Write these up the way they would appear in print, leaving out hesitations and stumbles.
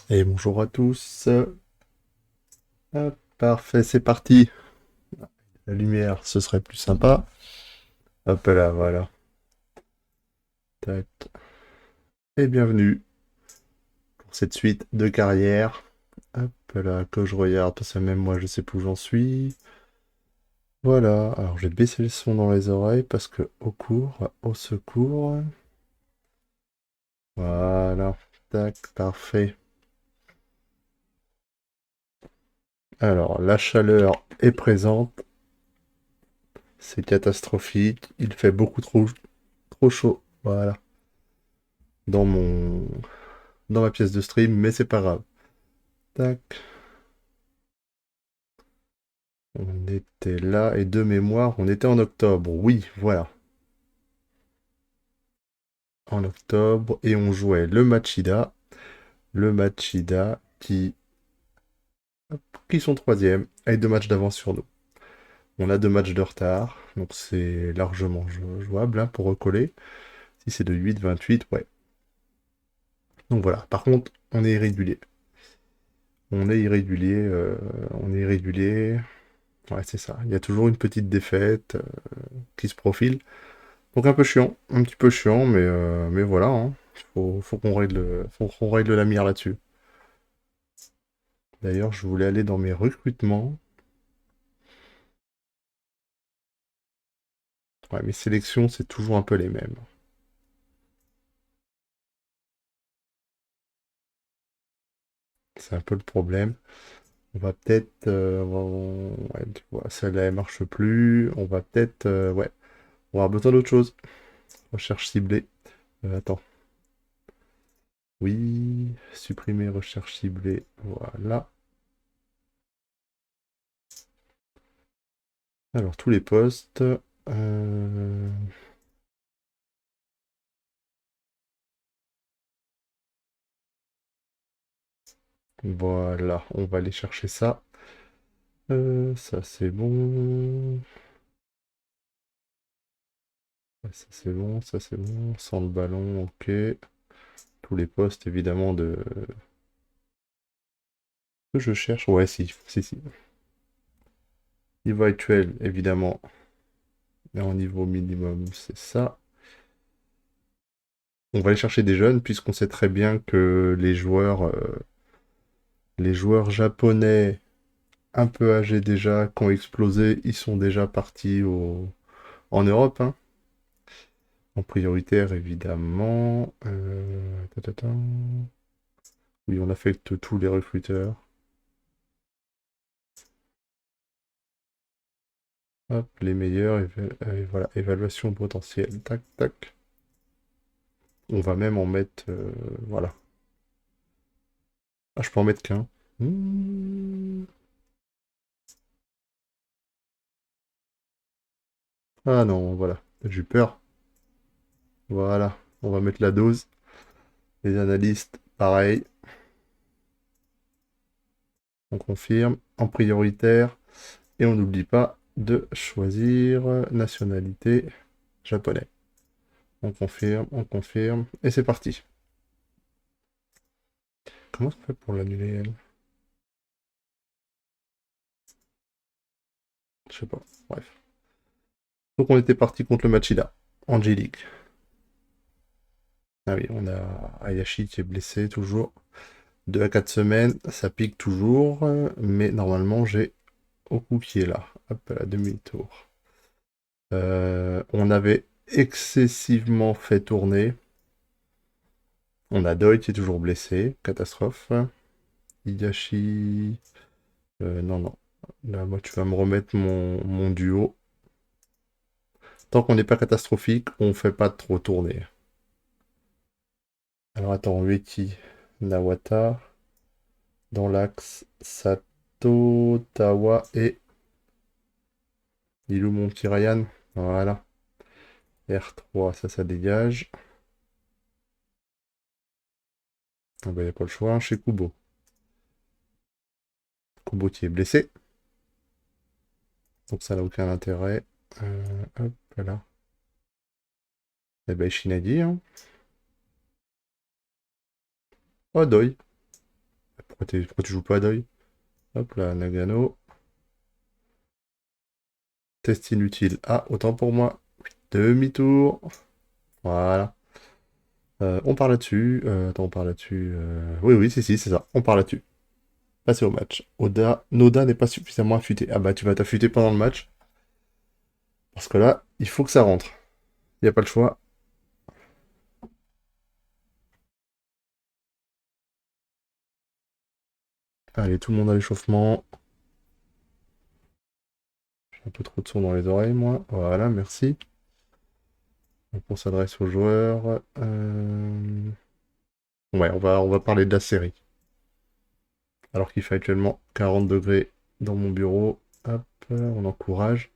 Et bonjour à tous. Hop, parfait, c'est parti. La lumière, ce serait plus sympa. Hop là, voilà. Tac. Et bienvenue pour cette suite de carrière. Hop là, que je regarde, parce que même moi, je sais plus où j'en suis. Voilà, alors je vais baisser le son dans les oreilles parce que au secours. Voilà, tac, parfait. Alors, la chaleur est présente. C'est catastrophique. Il fait beaucoup trop chaud. Voilà. Dans mon dans ma pièce de stream, mais c'est pas grave. Tac, on était là, et de mémoire, on était en octobre. Oui, voilà, en octobre, et on jouait le Machida qui sont troisième, avec 2 matchs d'avance sur nous. On a 2 matchs de retard, donc c'est largement jouable hein, pour recoller. Si c'est de 8-28, ouais. Donc voilà, par contre, on est irrégulier. On est irrégulier. Ouais, c'est ça. Il y a toujours une petite défaite qui se profile. Donc un peu chiant, un petit peu chiant, mais voilà, hein. Faut qu'on règle la mire là-dessus. D'ailleurs, je voulais aller dans mes recrutements. Ouais, mes sélections, c'est toujours un peu les mêmes. C'est un peu le problème. On va peut-être... ouais, tu vois, celle-là, elle marche plus. On va peut-être... ouais, on va avoir besoin d'autre chose. Recherche ciblée. Attends. Oui, supprimer recherche ciblée. Voilà. Alors, tous les postes. Voilà, on va aller chercher ça. Ça c'est bon. Ça c'est bon, ça c'est bon. Sans le ballon, ok. Tous les postes évidemment de que je cherche. Ouais, si, si, si. Niveau actuel, évidemment. Et en niveau minimum, c'est ça. On va aller chercher des jeunes, puisqu'on sait très bien que les joueurs japonais un peu âgés déjà, qui ont explosé, ils sont déjà partis en Europe, hein. En prioritaire, évidemment. Ta. Oui, on affecte tous les recruteurs. Hop, les meilleurs, voilà, évaluation potentielle. Tac, tac. On va même en mettre, voilà. Ah, je peux en mettre qu'un. Hmm. Ah non, voilà. J'ai eu peur. Voilà. On va mettre la dose. Les analystes, pareil. On confirme. En prioritaire. Et on n'oublie pas de choisir nationalité japonais. On confirme, on confirme. Et c'est parti. Comment on fait pour l'annuler, elle? Je sais pas. Bref. Donc on était parti contre le Machida, en J-League. Ah oui, on a Ayashi qui est blessé toujours. 2 à 4 semaines, ça pique toujours, mais normalement j'ai Oku qui est là. Hop, à la demi-tour. On avait excessivement fait tourner. On a Doi qui est toujours blessé, catastrophe. Higashi. Non, non. Là, moi, tu vas me remettre mon duo. Tant qu'on n'est pas catastrophique, on fait pas trop tourner. Alors attends, Ueki, Nawata, dans l'axe, Sato, Tawa et il est où mon petit Ryan? Voilà. R3, ça dégage. Ah bah, y a pas le choix, hein, chez Kubo. Kubo qui est blessé, donc ça n'a aucun intérêt. Hop là. Eh ben, Shinadi, hein. Oh, Doi. Pourquoi tu joues pas à deuil? Hop là, Nagano. Test inutile. Ah, autant pour moi. Demi-tour. Voilà. On part là-dessus. Attends, on part là-dessus. Oui, oui, si, c'est ça. On part là-dessus. Passer au match. Noda n'est pas suffisamment affûté. Ah bah, tu vas t'affûter pendant le match. Parce que là, il faut que ça rentre. Il n'y a pas le choix. Allez, tout le monde à l'échauffement. J'ai un peu trop de son dans les oreilles, moi. Voilà, merci. Donc, on s'adresse aux joueurs. Ouais, on va parler de la série. Alors qu'il fait actuellement 40 degrés dans mon bureau. Hop, on encourage.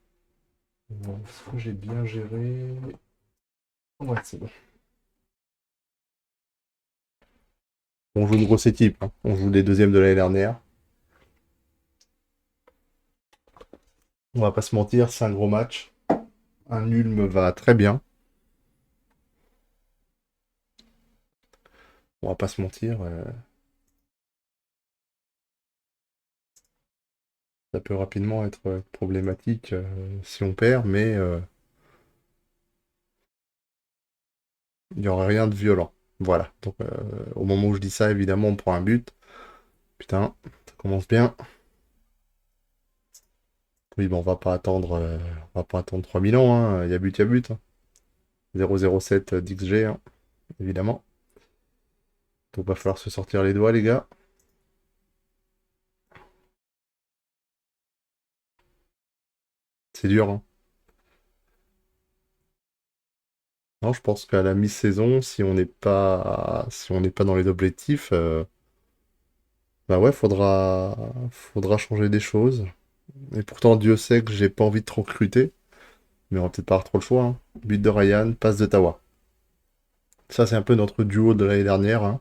Bon, est-ce que j'ai bien géré? Ouais, c'est bon. On joue une grosse équipe, hein. On joue les deuxièmes de l'année dernière. On va pas se mentir, c'est un gros match. Un nul me va très bien. On va pas se mentir. Ça peut rapidement être problématique si on perd, mais il n'y aura rien de violent. Voilà. Donc au moment où je dis ça, évidemment, on prend un but. Putain, ça commence bien. Oui, bon, on va pas attendre 3000 ans, hein. Il y a but, hein. 0,07 d'XG, hein, évidemment. Donc va falloir se sortir les doigts, les gars. C'est dur, hein. Non, je pense qu'à la mi-saison, si on n'est pas dans les objectifs, bah ouais, faudra changer des choses. Et pourtant, Dieu sait que j'ai pas envie de trop recruter, mais on va peut-être pas avoir trop le choix, hein. But de Ryan, passe de Tawa. Ça, c'est un peu notre duo de l'année dernière, hein.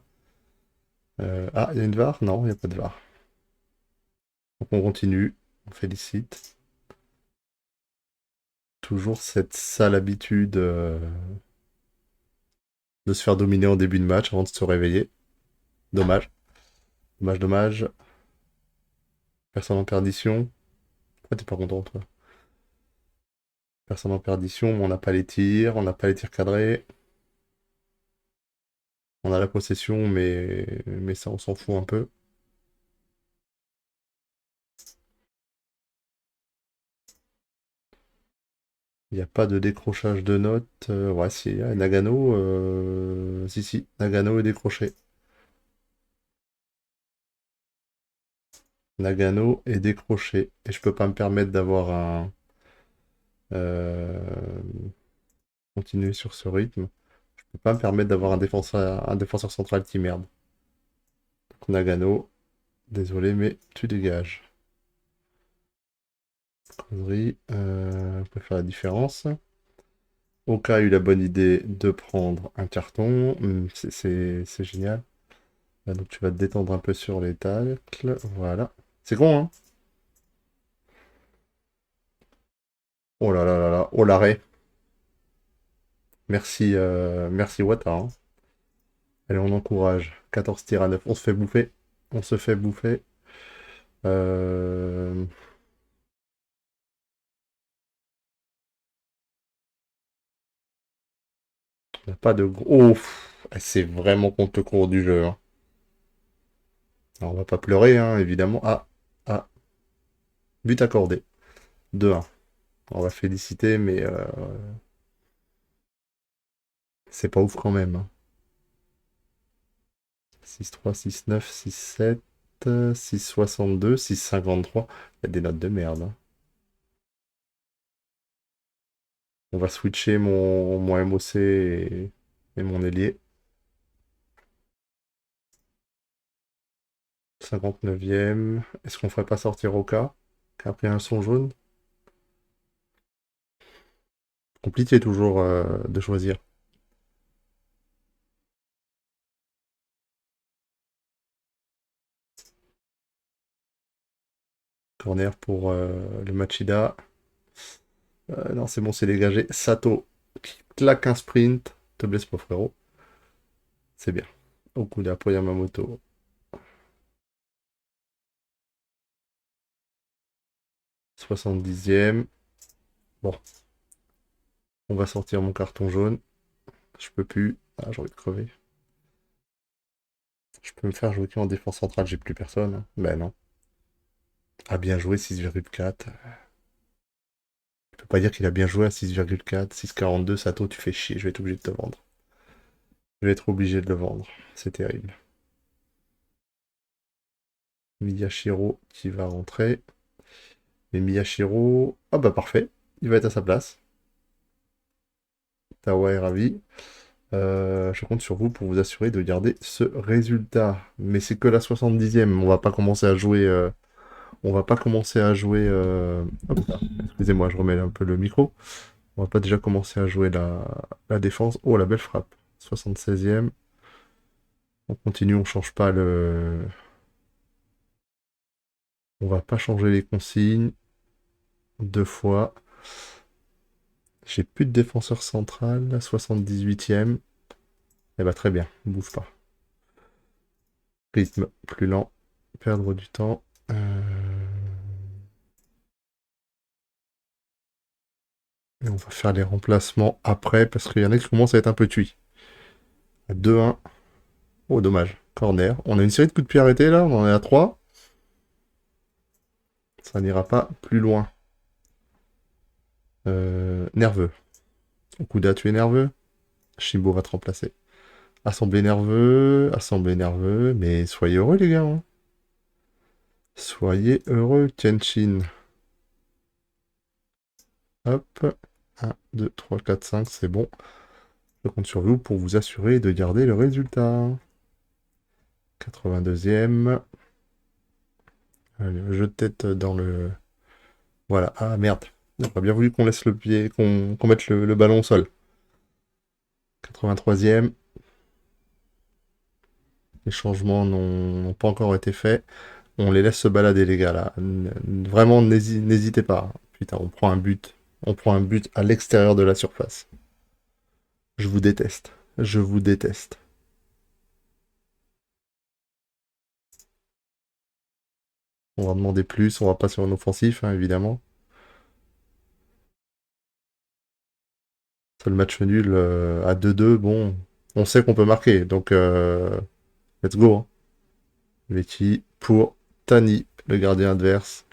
Ah, il y a une VAR? Non, il n'y a pas de VAR. Donc on continue, on félicite. Toujours cette sale habitude de se faire dominer en début de match avant de se réveiller. Dommage. Dommage, dommage. Personne en perdition. Pourquoi t'es pas content, toi? Personne en perdition, mais on n'a pas les tirs, on n'a pas les tirs cadrés. On a la possession, mais ça, on s'en fout un peu. Il n'y a pas de décrochage de notes. Ouais, si, Nagano. Si, Nagano est décroché. Nagano est décroché. Et je peux pas me permettre d'avoir un. Continuer sur ce rythme. Je peux pas me permettre d'avoir un défenseur central qui merde. Donc, Nagano, désolé, mais tu dégages. Connerie, on peut faire la différence. Oka a eu la bonne idée de prendre un carton. C'est génial. Là, donc tu vas te détendre un peu sur les tacles. Voilà. C'est con, hein? Oh là là là là. Oh l'arrêt. Merci Wata, hein. Allez, on encourage. 14 tirs à 9. On se fait bouffer. On se fait bouffer. Euh... Il n'y a pas de gros. Oh, c'est vraiment contre le cours du jeu, hein. Alors, on va pas pleurer, hein, évidemment. Ah, but accordé. 2-1. On va féliciter, mais c'est pas ouf quand même, hein. 6-3, 6-9, 6-7, 6-62, 6-53. Il y a des notes de merde, hein. On va switcher mon MOC et mon ailier. 59e. Est-ce qu'on ferait pas sortir Oka qui a pris un son jaune? Compliqué toujours de choisir. Corner pour le Machida. Non, c'est bon, c'est dégagé. Sato qui claque un sprint. Te blesse pas, frérot. C'est bien. Okuda pour Yamamoto. 70e. Bon. On va sortir mon carton jaune. Je peux plus. Ah, j'ai envie de crever. Je peux me faire jouer en défense centrale, j'ai plus personne, hein. Ben non. Ah, bien joué, 6,4. Je peux pas dire qu'il a bien joué à 6,4. 6,42, Sato, tu fais chier, je vais être obligé de te vendre. Je vais être obligé de le vendre. C'est terrible. Miyashiro qui va rentrer. Mais Miyashiro... Ah bah parfait, il va être à sa place. Tawa est ravi. Je compte sur vous pour vous assurer de garder ce résultat. Mais c'est que la 70e. On va pas commencer à jouer. On va pas commencer à jouer. Hop là. Excusez-moi, je remets un peu le micro. On va pas déjà commencer à jouer la défense. Oh, la belle frappe. 76e. On continue, on change pas le. On va pas changer les consignes. Deux fois. J'ai plus de défenseur central. 78e. Eh bah très bien, on bouge pas. Rythme plus lent. Perdre du temps. Et on va faire les remplacements après, parce qu'il y en a qui commencent à être un peu tuis. 2-1. Oh, dommage. Corner. On a une série de coups de pied arrêtés, là. On en est à 3. Ça n'ira pas plus loin. Nerveux. Okuda, tu es nerveux. Shimbo va te remplacer. Assemblée nerveux. Assemblée nerveux. Mais soyez heureux, les gars, hein. Soyez heureux, Kenshin. Hop. 1, 2, 3, 4, 5, c'est bon. Je compte sur vous pour vous assurer de garder le résultat. 82e. Allez, jeu de tête dans le... Voilà. Ah, merde. J'aurais bien voulu qu'on laisse le pied, qu'on mette le ballon au sol. 83e. Les changements n'ont pas encore été faits. On les laisse se balader, les gars, là. Vraiment, n'hésitez pas. Putain, on prend un but. On prend un but à l'extérieur de la surface. Je vous déteste. Je vous déteste. On va demander plus. On va pas sur un offensif, hein, évidemment. Seul match nul à 2-2. Bon, on sait qu'on peut marquer. Donc, let's go, hein. Vecchi pour Tani, le gardien adverse.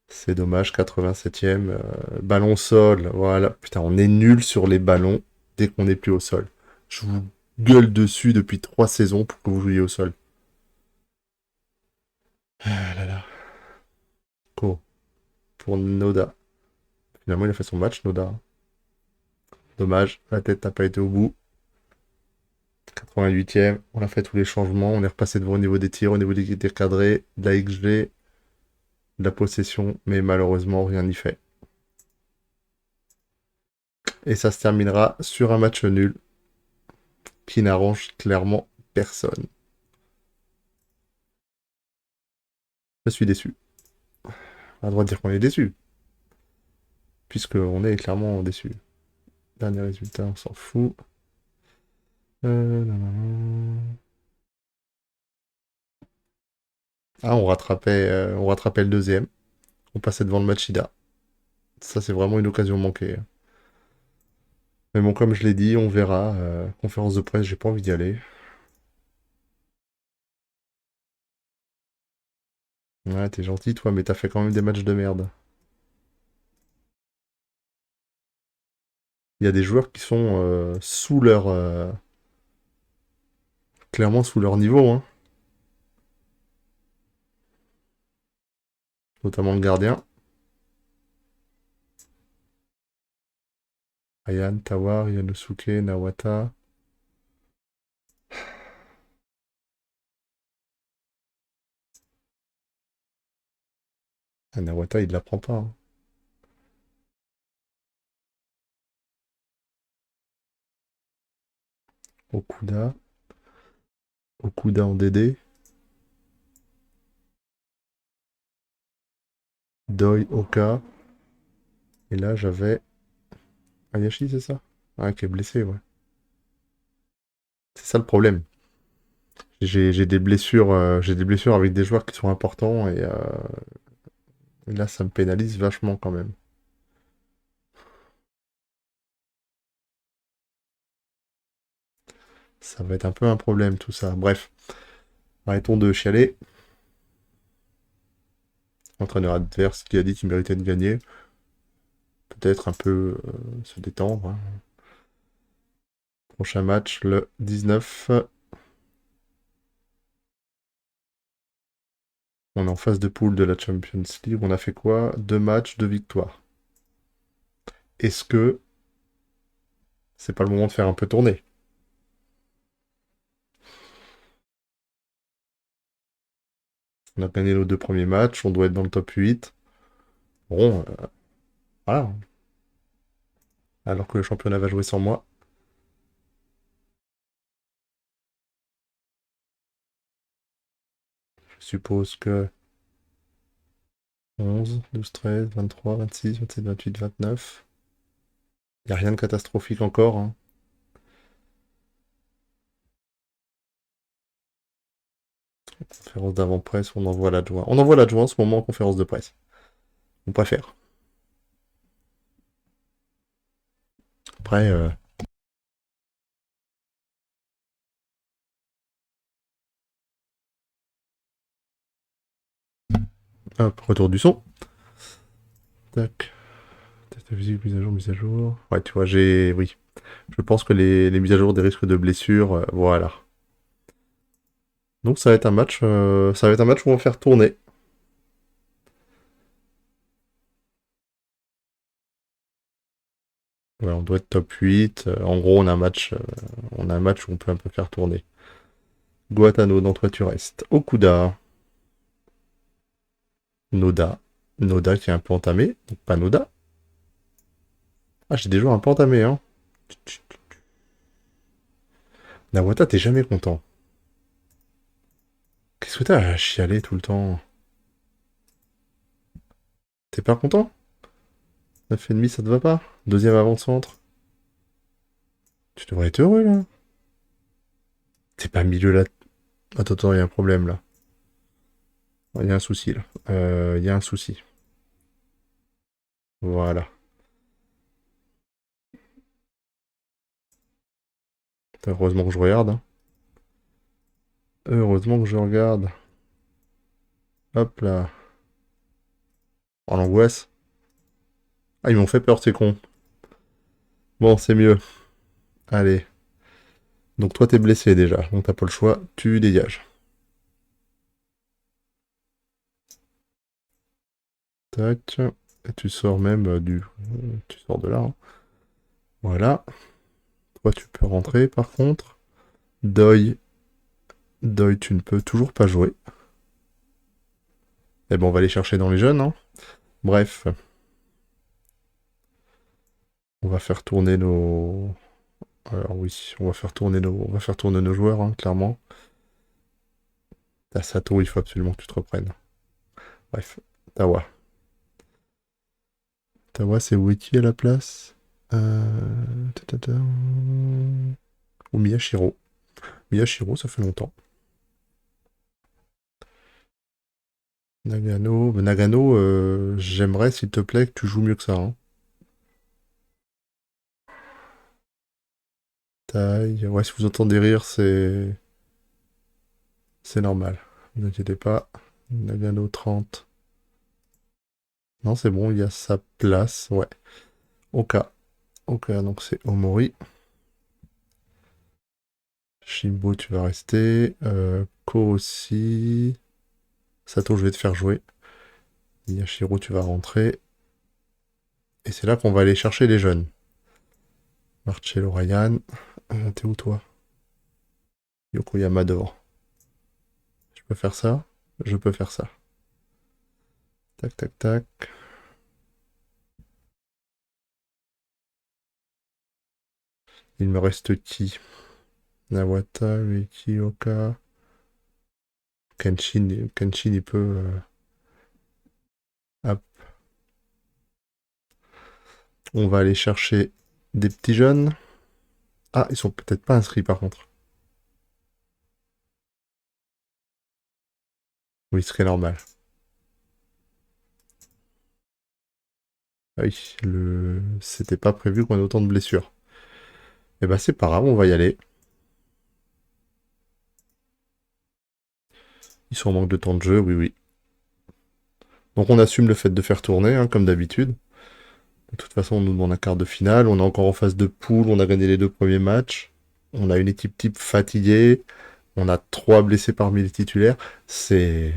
C'est dommage, 87e. Ballon au sol, voilà. Putain, on est nul sur les ballons dès qu'on n'est plus au sol. Je vous gueule dessus depuis 3 saisons pour que vous jouiez au sol. Ah là là. Go. Pour Noda. Finalement, il a fait son match, Noda. Dommage, la tête n'a pas été au bout. 88e, on a fait tous les changements. On est repassé devant au niveau des tirs, au niveau des tirs cadrés, de la XG, de la possession, mais malheureusement, rien n'y fait. Et ça se terminera sur un match nul qui n'arrange clairement personne. Je suis déçu. On a le droit de dire qu'on est déçu. Puisqu'on est clairement déçu. Dernier résultat, on s'en fout. Ah, on rattrapait le deuxième. On passait devant le Machida. Ça, c'est vraiment une occasion manquée. Mais bon, comme je l'ai dit, on verra. Conférence de presse, j'ai pas envie d'y aller. Ouais, t'es gentil, toi, mais t'as fait quand même des matchs de merde. Il y a des joueurs qui sont sous leur... clairement sous leur niveau, hein. Notamment le gardien. Ayan, Tawar, Yanosuke, Nawata. Ah, Nawata, il la prend pas, hein. Okuda. Okuda en DD. Doi, Oka. Et là, j'avais... Ayashi, c'est ça? Ah, qui est blessé, ouais. C'est ça le problème. J'ai des blessures avec des joueurs qui sont importants et Et là, ça me pénalise vachement quand même. Ça va être un peu un problème tout ça. Bref, arrêtons de chialer. Entraîneur adverse qui a dit qu'il méritait de gagner. Peut-être un peu se détendre, hein. Prochain match, le 19. On est en phase de poule de la Champions League. On a fait quoi? 2 matchs, 2 victoires. Est-ce que c'est pas le moment de faire un peu tourner? On a gagné nos 2 premiers matchs, on doit être dans le top 8. Bon, voilà. Alors que le championnat va jouer sans moi. Je suppose que 11, 12, 13, 23, 26, 27, 28, 29. Il n'y a rien de catastrophique encore, hein. Conférence d'avant-presse, on envoie l'adjoint. On envoie l'adjoint en ce moment en conférence de presse. On préfère. Après, hop, retour du son. Tac. Test physique, mise à jour, mise à jour. Ouais, tu vois, j'ai... Oui. Je pense que les mises à jour des risques de blessure, voilà. Donc ça va être un match, ça va être un match où on va faire tourner. Ouais, on doit être top 8. En gros, on a un match où on peut un peu faire tourner. Guatano, dans toi tu restes. Okuda. Noda. Noda qui est un peu entamé. Donc pas Noda. Ah, j'ai des joueurs un peu entamés, hein. Nawata, t'es jamais content. Qu'est-ce que t'as à chialer tout le temps? T'es pas content? 9,5, ça te va pas? Deuxième avant-centre. Tu devrais être heureux, là. T'es pas milieu là. Attends, attends, il y a un problème, là. Il y a un souci, là. Il y a un souci. Voilà. Heureusement que je regarde, hein. Heureusement que je regarde. Hop là. Oh, l'angoisse. Ah, ils m'ont fait peur, ces cons. Bon, c'est mieux. Allez. Donc toi, t'es blessé déjà. Donc t'as pas le choix. Tu dégages. Tac. Et tu sors même tu sors de là, hein. Voilà. Toi, tu peux rentrer, par contre. Deuil. Deuil, tu ne peux toujours pas jouer. Eh ben, on va aller chercher dans les jeunes, hein. Bref. On va faire tourner nos... Alors oui, on va faire tourner nos joueurs, hein, clairement. T'as Sato, il faut absolument que tu te reprennes. Bref. Tawa. Tawa, c'est Wiki à la place. Ta. Ou Miyashiro. Miyashiro, ça fait longtemps. Nagano. Nagano, j'aimerais, s'il te plaît, que tu joues mieux que ça, hein. Taille. Ouais, si vous entendez rire, c'est normal. Ne vous inquiétez pas. Nagano 30. Non, c'est bon, il y a sa place. Ouais. Oka. Oka, donc c'est Omori. Shimbo, tu vas rester. Ko aussi. Sato, je vais te faire jouer. Yashiro, tu vas rentrer. Et c'est là qu'on va aller chercher les jeunes. Marcello Ryan. T'es où toi? Yokoyama devant. Je peux faire ça? Je peux faire ça. Tac, tac, tac. Il me reste qui? Nawata, Ueki, Oka. Kenshin, il peut. Hop. On va aller chercher des petits jeunes. Ah, ils sont peut-être pas inscrits par contre. Oui, ce serait normal. Ah oui, c'était pas prévu qu'on ait autant de blessures. Eh ben c'est pas grave, on va y aller. Ils sont en manque de temps de jeu, oui, oui. Donc on assume le fait de faire tourner, hein, comme d'habitude. De toute façon, on nous demande un quart de finale. On est encore en phase de poule. On a gagné les 2 premiers matchs. On a une équipe type fatiguée. On a 3 blessés parmi les titulaires. C'est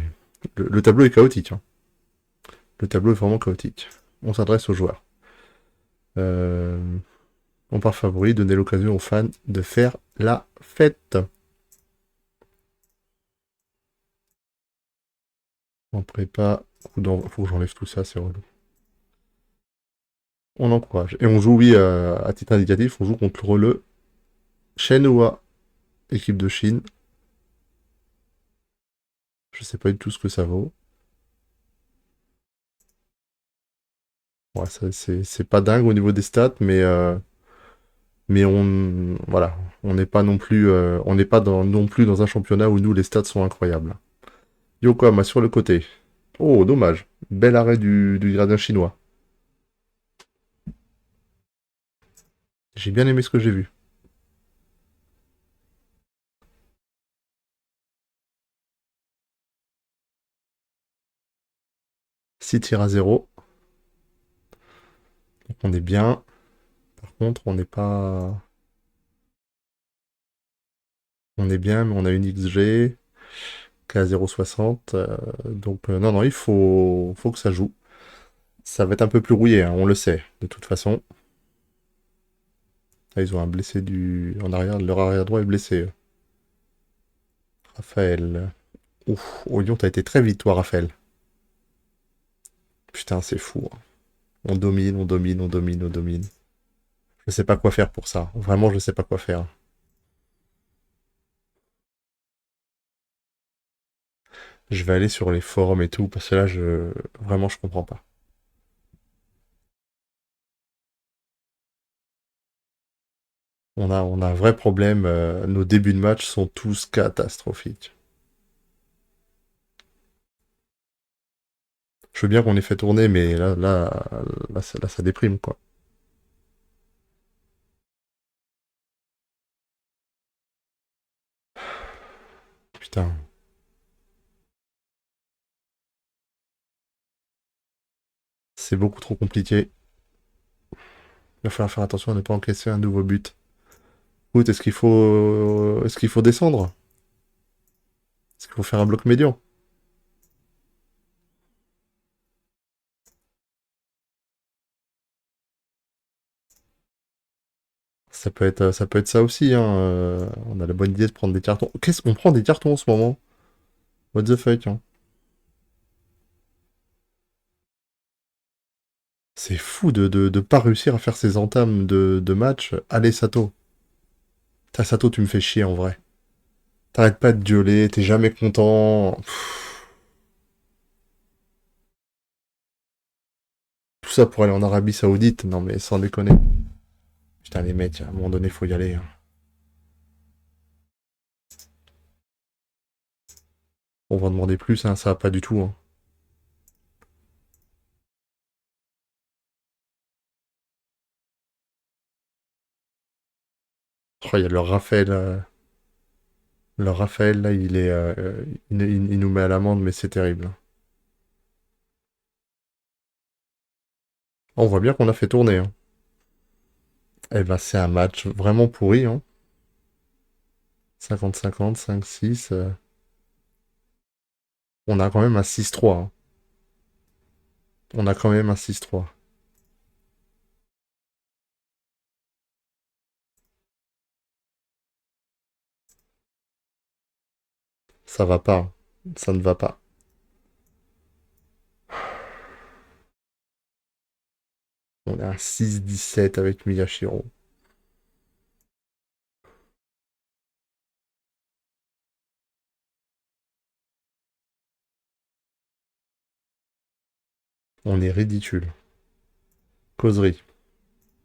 le tableau est chaotique, hein. Le tableau est vraiment chaotique. On s'adresse aux joueurs. Euh, On part favori, donner l'occasion aux fans de faire la fête. En prépa, faut que j'enlève tout ça, c'est relou. On encourage. Et on joue, oui, à titre indicatif, on joue contre le Shenhua, équipe de Chine. Je sais pas du tout ce que ça vaut. Ouais, c'est pas dingue au niveau des stats, mais voilà, on n'est pas non plus, on n'est pas non plus dans un championnat où nous les stats sont incroyables. Yokohama sur le côté. Oh, dommage. Bel arrêt du gardien chinois. J'ai bien aimé ce que j'ai vu. 6 tirs à 0. Donc on est bien. Par contre, on n'est pas. On est bien, mais on a une XG qui est à 0,60. Donc, non, non, faut que ça joue. Ça va être un peu plus rouillé, hein, on le sait, de toute façon. Ah, ils ont un blessé en arrière. Leur arrière droit est blessé. Raphaël. Ouf, oh, Lyon, t'as été très vite, toi, Raphaël. Putain, c'est fou, hein. On domine, on domine, on domine, on domine. Je sais pas quoi faire pour ça. Vraiment, je sais pas quoi faire. Je vais aller sur les forums et tout, parce que là, vraiment, je comprends pas. On a un vrai problème. Nos débuts de match sont tous catastrophiques. Je veux bien qu'on ait fait tourner, mais là, ça déprime, quoi. Putain, c'est beaucoup trop compliqué. Il va falloir faire attention à ne pas encaisser un nouveau but. Écoute, est-ce qu'il faut descendre? Est-ce qu'il faut faire un bloc médian? Ça peut être ça aussi, hein. On a la bonne idée de prendre des cartons. Qu'est-ce qu'on prend des cartons en ce moment? What the fuck, hein. C'est fou de pas réussir à faire ces entames de match. Allez, Sato. Sato, tu me fais chier en vrai. T'arrêtes pas de gueuler, t'es jamais content. Tout ça pour aller en Arabie Saoudite. Non mais sans déconner. Putain, les mecs, à un moment donné, faut y aller, hein. On va en demander plus, hein, ça va pas du tout, hein. Oh, il y a le Raphaël. Le Raphaël, là, il nous met à l'amende, mais c'est terrible, hein. On voit bien qu'on a fait tourner, hein. Eh ben, c'est un match vraiment pourri, hein. 50-50, 5-6. On a quand même un 6-3, hein. On a quand même un 6-3. Ça va pas, hein. Ça ne va pas. On a un 6-17 avec Miyashiro. On est ridicule. Causerie.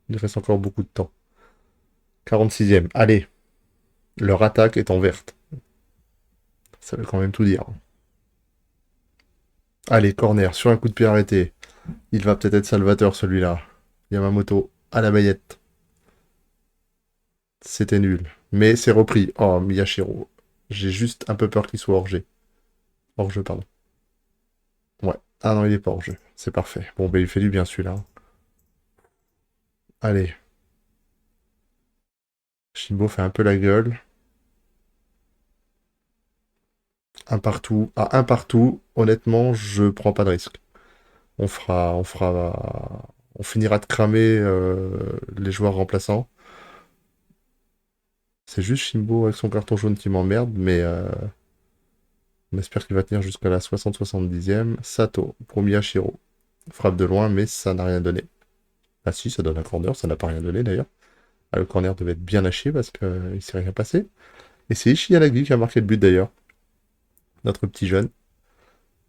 Il reste encore beaucoup de temps. 46e. Allez, leur attaque est en verte. Ça veut quand même tout dire. Allez, corner, sur un coup de pied arrêté. Il va peut-être être salvateur celui-là. Yamamoto à la baguette. C'était nul. Mais c'est repris. Oh, Miyashiro. J'ai juste un peu peur qu'il soit hors-jeu. Hors-jeu, pardon. Ouais. Ah non, il est pas hors-jeu. C'est parfait. Bon, ben il fait du bien celui-là. Allez. Shimbo fait un peu la gueule. Un partout. Ah, un partout. Honnêtement, je prends pas de risque. On finira de cramer les joueurs remplaçants. C'est juste Shimbo avec son carton jaune qui m'emmerde, mais on espère qu'il va tenir jusqu'à la 60-70e. Sato pour Miyashiro. Frappe de loin, mais ça n'a rien donné. Ah si, ça donne un corner, ça n'a pas rien donné d'ailleurs. Ah, le corner devait être bien haché parce qu'il s'est rien passé. Et c'est Ishiyanagi qui a marqué le but d'ailleurs. Notre petit jeune.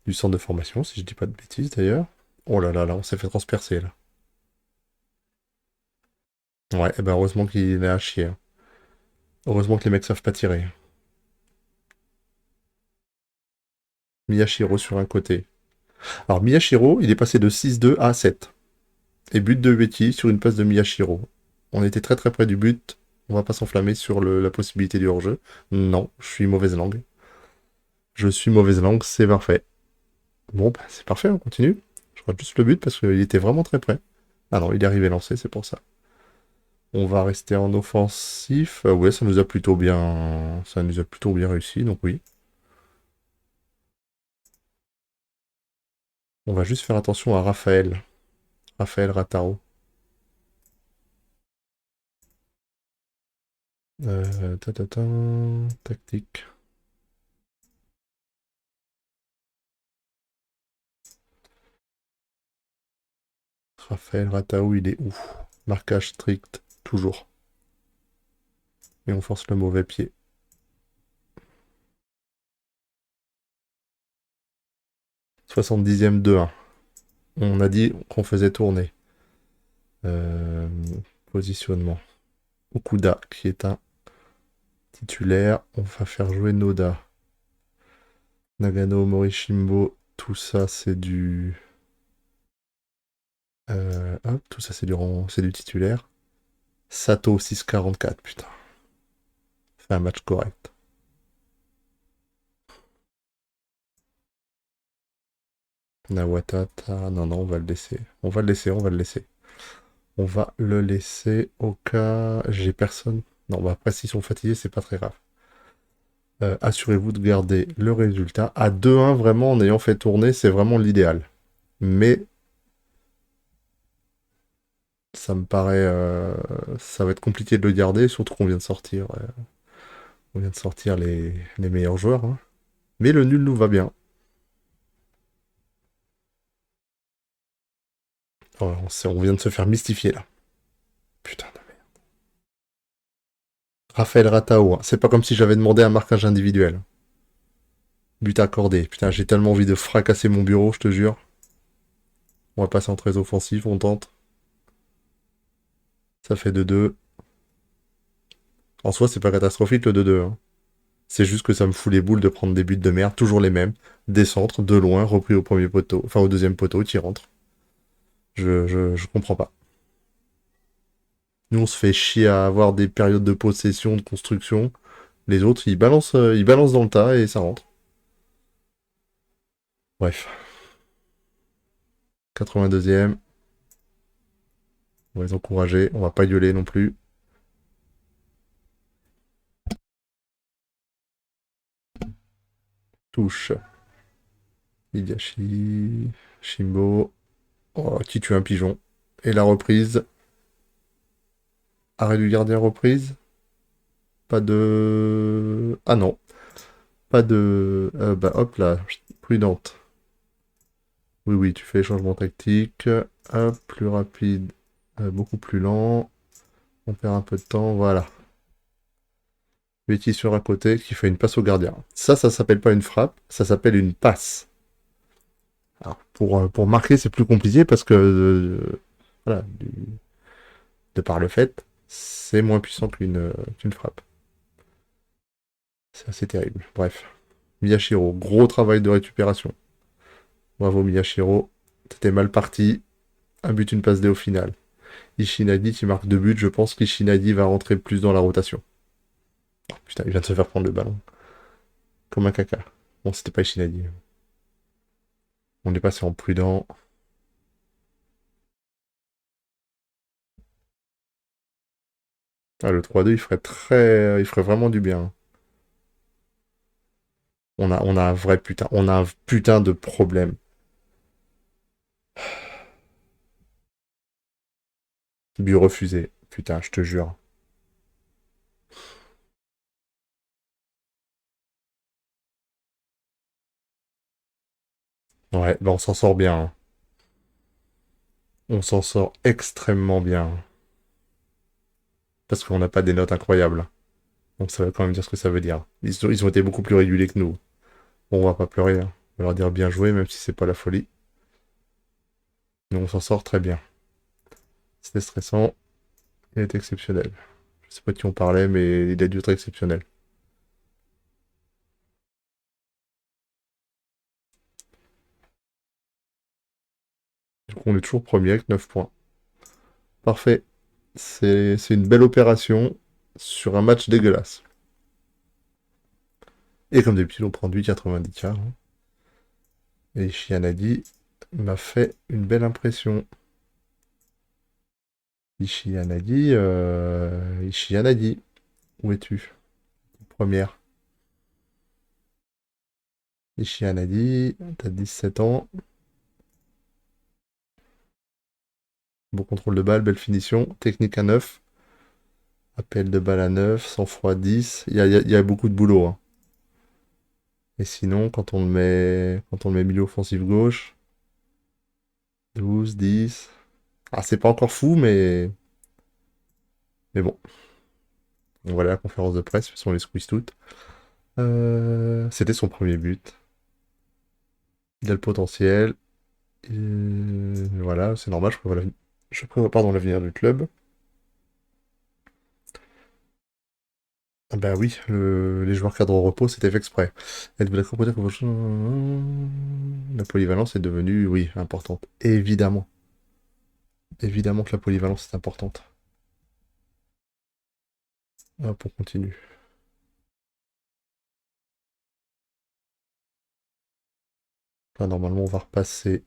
Du centre de formation, si je dis pas de bêtises d'ailleurs. Oh là là là, on s'est fait transpercer là. Ouais, et ben heureusement qu'il est à chier, hein. Heureusement que les mecs savent pas tirer. Miyashiro sur un côté. Alors Miyashiro, il est passé de 6-2 à 7. Et but de Ueti sur une passe de Miyashiro. On était très très près du but. On va pas s'enflammer sur la possibilité du hors-jeu. Non, je suis mauvaise langue. Je suis mauvaise langue, c'est parfait. Bon, bah, c'est parfait, on continue. Je rate juste le but parce qu'il était vraiment très près. Ah non, il est arrivé lancé, c'est pour ça. On va rester en offensif. Ouais, ça nous a plutôt bien réussi, donc oui. On va juste faire attention à Raphaël. Raphaël Rataro. Ta. Tactique. Raphaël Ratao, il est où? Marquage strict, toujours. Et on force le mauvais pied. 70e 2-1. On a dit qu'on faisait tourner. Euh, Positionnement. Okuda, qui est un titulaire. On va faire jouer Noda. Nagano, Morishimbo, tout ça c'est du... hop, tout ça c'est du titulaire. Sato 6,44, putain. Fait un match correct. Nawatata, non, non, on va le laisser. On va le laisser, on va le laisser. On va le laisser au cas... J'ai personne. Non, bah après, s'ils sont fatigués, c'est pas très grave. Assurez-vous de garder le résultat. À 2-1, vraiment, en ayant fait tourner, c'est vraiment l'idéal. Mais ça me paraît... ça va être compliqué de le garder, surtout qu'on vient de sortir... on vient de sortir les meilleurs joueurs, hein. Mais le nul nous va bien. Oh, on vient de se faire mystifier, là. Putain de merde. Raphaël Ratao, hein. C'est pas comme si j'avais demandé un marquage individuel. But accordé. Putain, j'ai tellement envie de fracasser mon bureau, je te jure. On va passer en très offensif, on tente. Ça fait 2-2. En soi, c'est pas catastrophique le 2-2, hein. C'est juste que ça me fout les boules de prendre des buts de merde, toujours les mêmes. Des centres, de loin, repris au premier poteau. Enfin, au deuxième poteau, qui rentre. Je comprends pas. Nous, on se fait chier à avoir des périodes de possession, de construction. Les autres, ils balancent dans le tas et ça rentre. Bref. 82e. On va les encourager. On va pas gueuler non plus. Touche. Higashi. Shimbo. Oh, qui tue un pigeon. Et la reprise. Arrêt du gardien reprise. Pas de... Ah non. Pas de... bah hop là. Prudente. Oui, oui, tu fais les changements tactiques. Hop, plus rapide. Beaucoup plus lent. On perd un peu de temps. Voilà. Betty sur un côté qui fait une passe au gardien. Ça s'appelle pas une frappe. Ça s'appelle une passe. Alors, pour marquer, c'est plus compliqué parce que... voilà. De par le fait, c'est moins puissant qu'une frappe. C'est assez terrible. Bref. Miyashiro, gros travail de récupération. Bravo Miyashiro. C'était mal parti. Un but, une passe D au final. Ishinadi qui marque 2 buts. Je pense qu'Ishinadi va rentrer plus dans la rotation. Oh, putain, il vient de se faire prendre le ballon. Comme un caca. Bon, c'était pas Ishinadi. On est passé en prudent. Ah, le 3-2, il ferait vraiment du bien. On a un vrai putain. On a un putain de problème. But refusé. Putain, je te jure. Ouais, bah on s'en sort bien, hein. On s'en sort extrêmement bien. Parce qu'on n'a pas des notes incroyables. Donc ça veut quand même dire ce que ça veut dire. Ils ont été beaucoup plus réguliers que nous. Bon, on va pas pleurer, hein. On va leur dire bien joué, même si c'est pas la folie. Mais on s'en sort très bien. C'était stressant. Il est exceptionnel. Je sais pas de qui on parlait, mais il a dû être exceptionnel. Du coup, on est toujours premier avec 9 points. Parfait. C'est une belle opération sur un match dégueulasse. Et comme d'habitude, on prend du 90K, hein. Et Shianadi m'a fait une belle impression. Ishianadi, où es-tu? Première. Ishianadi, t'as 17 ans. Bon contrôle de balle, belle finition. Technique à 9. Appel de balle à 9. Sang-froid 10. Il y a beaucoup de boulot, hein. Et sinon, quand on le met milieu offensif gauche, 12, 10. Ah, c'est pas encore fou, mais bon. On va aller à la conférence de presse, on les squeeze toutes. C'était son premier but. Il a le potentiel. Voilà, c'est normal, je prévois pardon, l'avenir du club. Ah bah oui, les joueurs cadres au repos, c'était fait exprès. Êtes-vous d'accord pour dire que la polyvalence est devenue, oui, importante. Évidemment. Évidemment que la polyvalence est importante. Hop, on continue. Là, normalement, on va repasser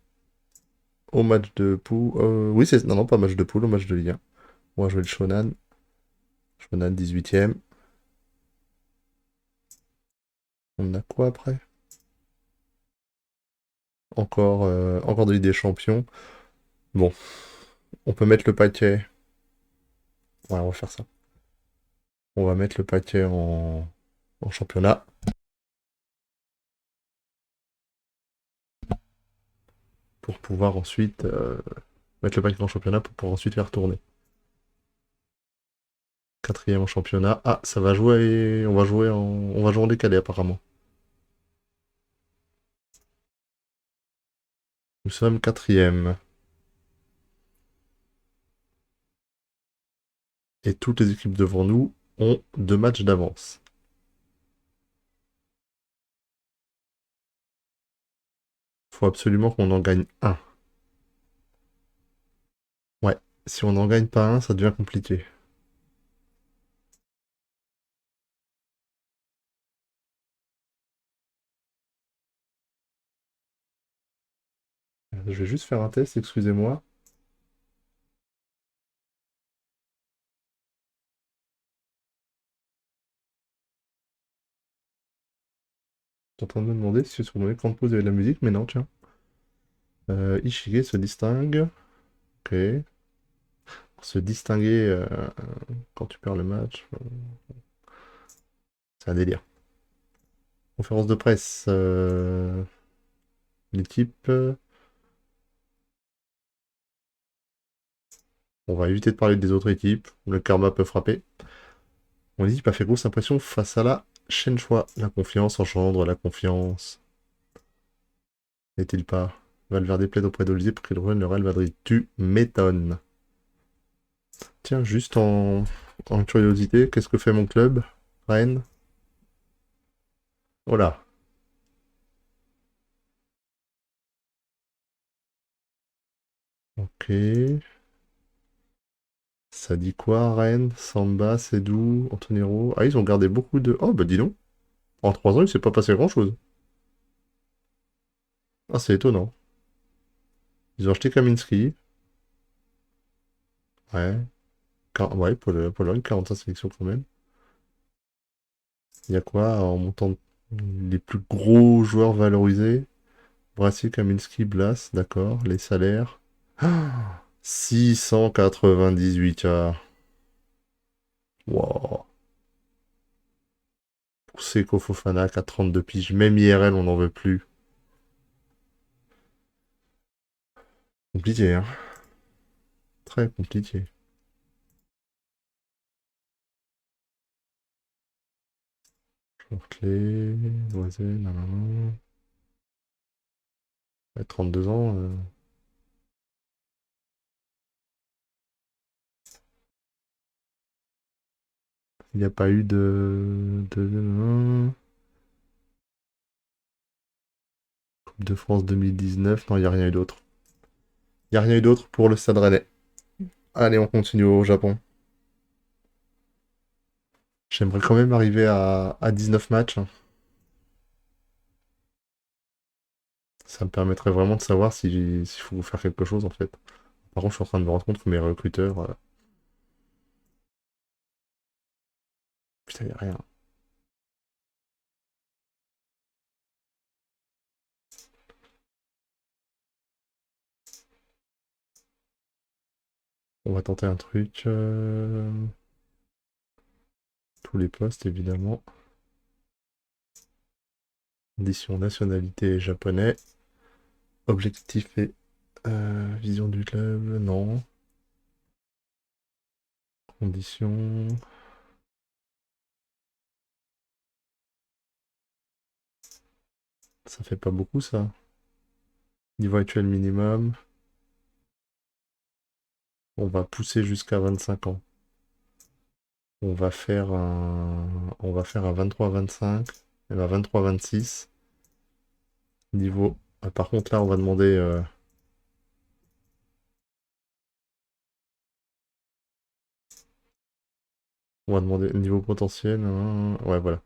au match de poule. Oui, c'est... Non, non, pas match de poule, au match de Ligue 1. On va jouer le Shonan. Shonan 18ème. On a quoi après? Encore de Ligue des Champions. Bon, on peut mettre le paquet. Ouais, on va faire ça. On va mettre le paquet en championnat pour pouvoir ensuite mettre le paquet en championnat pour pouvoir ensuite faire tourner. Quatrième en championnat. Ah, ça va jouer. On va jouer en décalé apparemment. Nous sommes quatrième. Et toutes les équipes devant nous ont 2 matchs d'avance. Faut absolument qu'on en gagne un. Ouais. Si on n'en gagne pas un, ça devient compliqué. Je vais juste faire un test, excusez-moi. Je suis en train de me demander si sur mon écran de pause il y avait de la musique, mais non, tiens. Ishige se distingue. Ok. Se distinguer quand tu perds le match, c'est un délire. Conférence de presse. L'équipe. On va éviter de parler des autres équipes. Le karma peut frapper. Mon équipe a fait grosse impression face à la Shenhua. La confiance engendre la confiance. N'est-il pas? Valverde plaide auprès d'Olivier pour qu'il rejoigne le Real Madrid. Tu m'étonnes. Tiens, juste en curiosité, qu'est-ce que fait mon club? Rennes? Voilà. Ok. Ça dit quoi, Rennes, Samba, Sedou, Antonero? Ah, ils ont gardé beaucoup de... Oh, bah dis donc. En 3 ans, il s'est pas passé grand-chose. Ah, c'est étonnant. Ils ont acheté Kaminski. Ouais. Ouais, Pologne, 45 sélections quand même. Il y a quoi en montant les plus gros joueurs valorisés? Brassier, Kaminski, Blas, d'accord. Les salaires. Ah, 698K. Wow. Pour Seko Fofana, 32 piges. Même IRL, on n'en veut plus. Compliqué, hein. Très compliqué. Clé, Loisel, nanana. Ouais, 32 ans. Il n'y a pas eu Coupe de France 2019. Non, il n'y a rien eu d'autre. Il n'y a rien eu d'autre pour le Stade Rennais. Allez, on continue au Japon. J'aimerais quand même arriver à 19 matchs, hein. Ça me permettrait vraiment de savoir s'il faut faire quelque chose en fait. Par contre, je suis en train de me rendre compte que mes recruteurs. Putain, il n'y a rien. On va tenter un truc. Tous les postes, évidemment. Condition nationalité japonais. Objectif et vision du club, non. Conditions. Ça fait pas beaucoup ça. Niveau actuel minimum. On va pousser jusqu'à 25 ans. On va faire un 23-25. Et ben 23-26. Niveau. Par contre là on va demander. On va demander niveau potentiel, hein. Ouais voilà.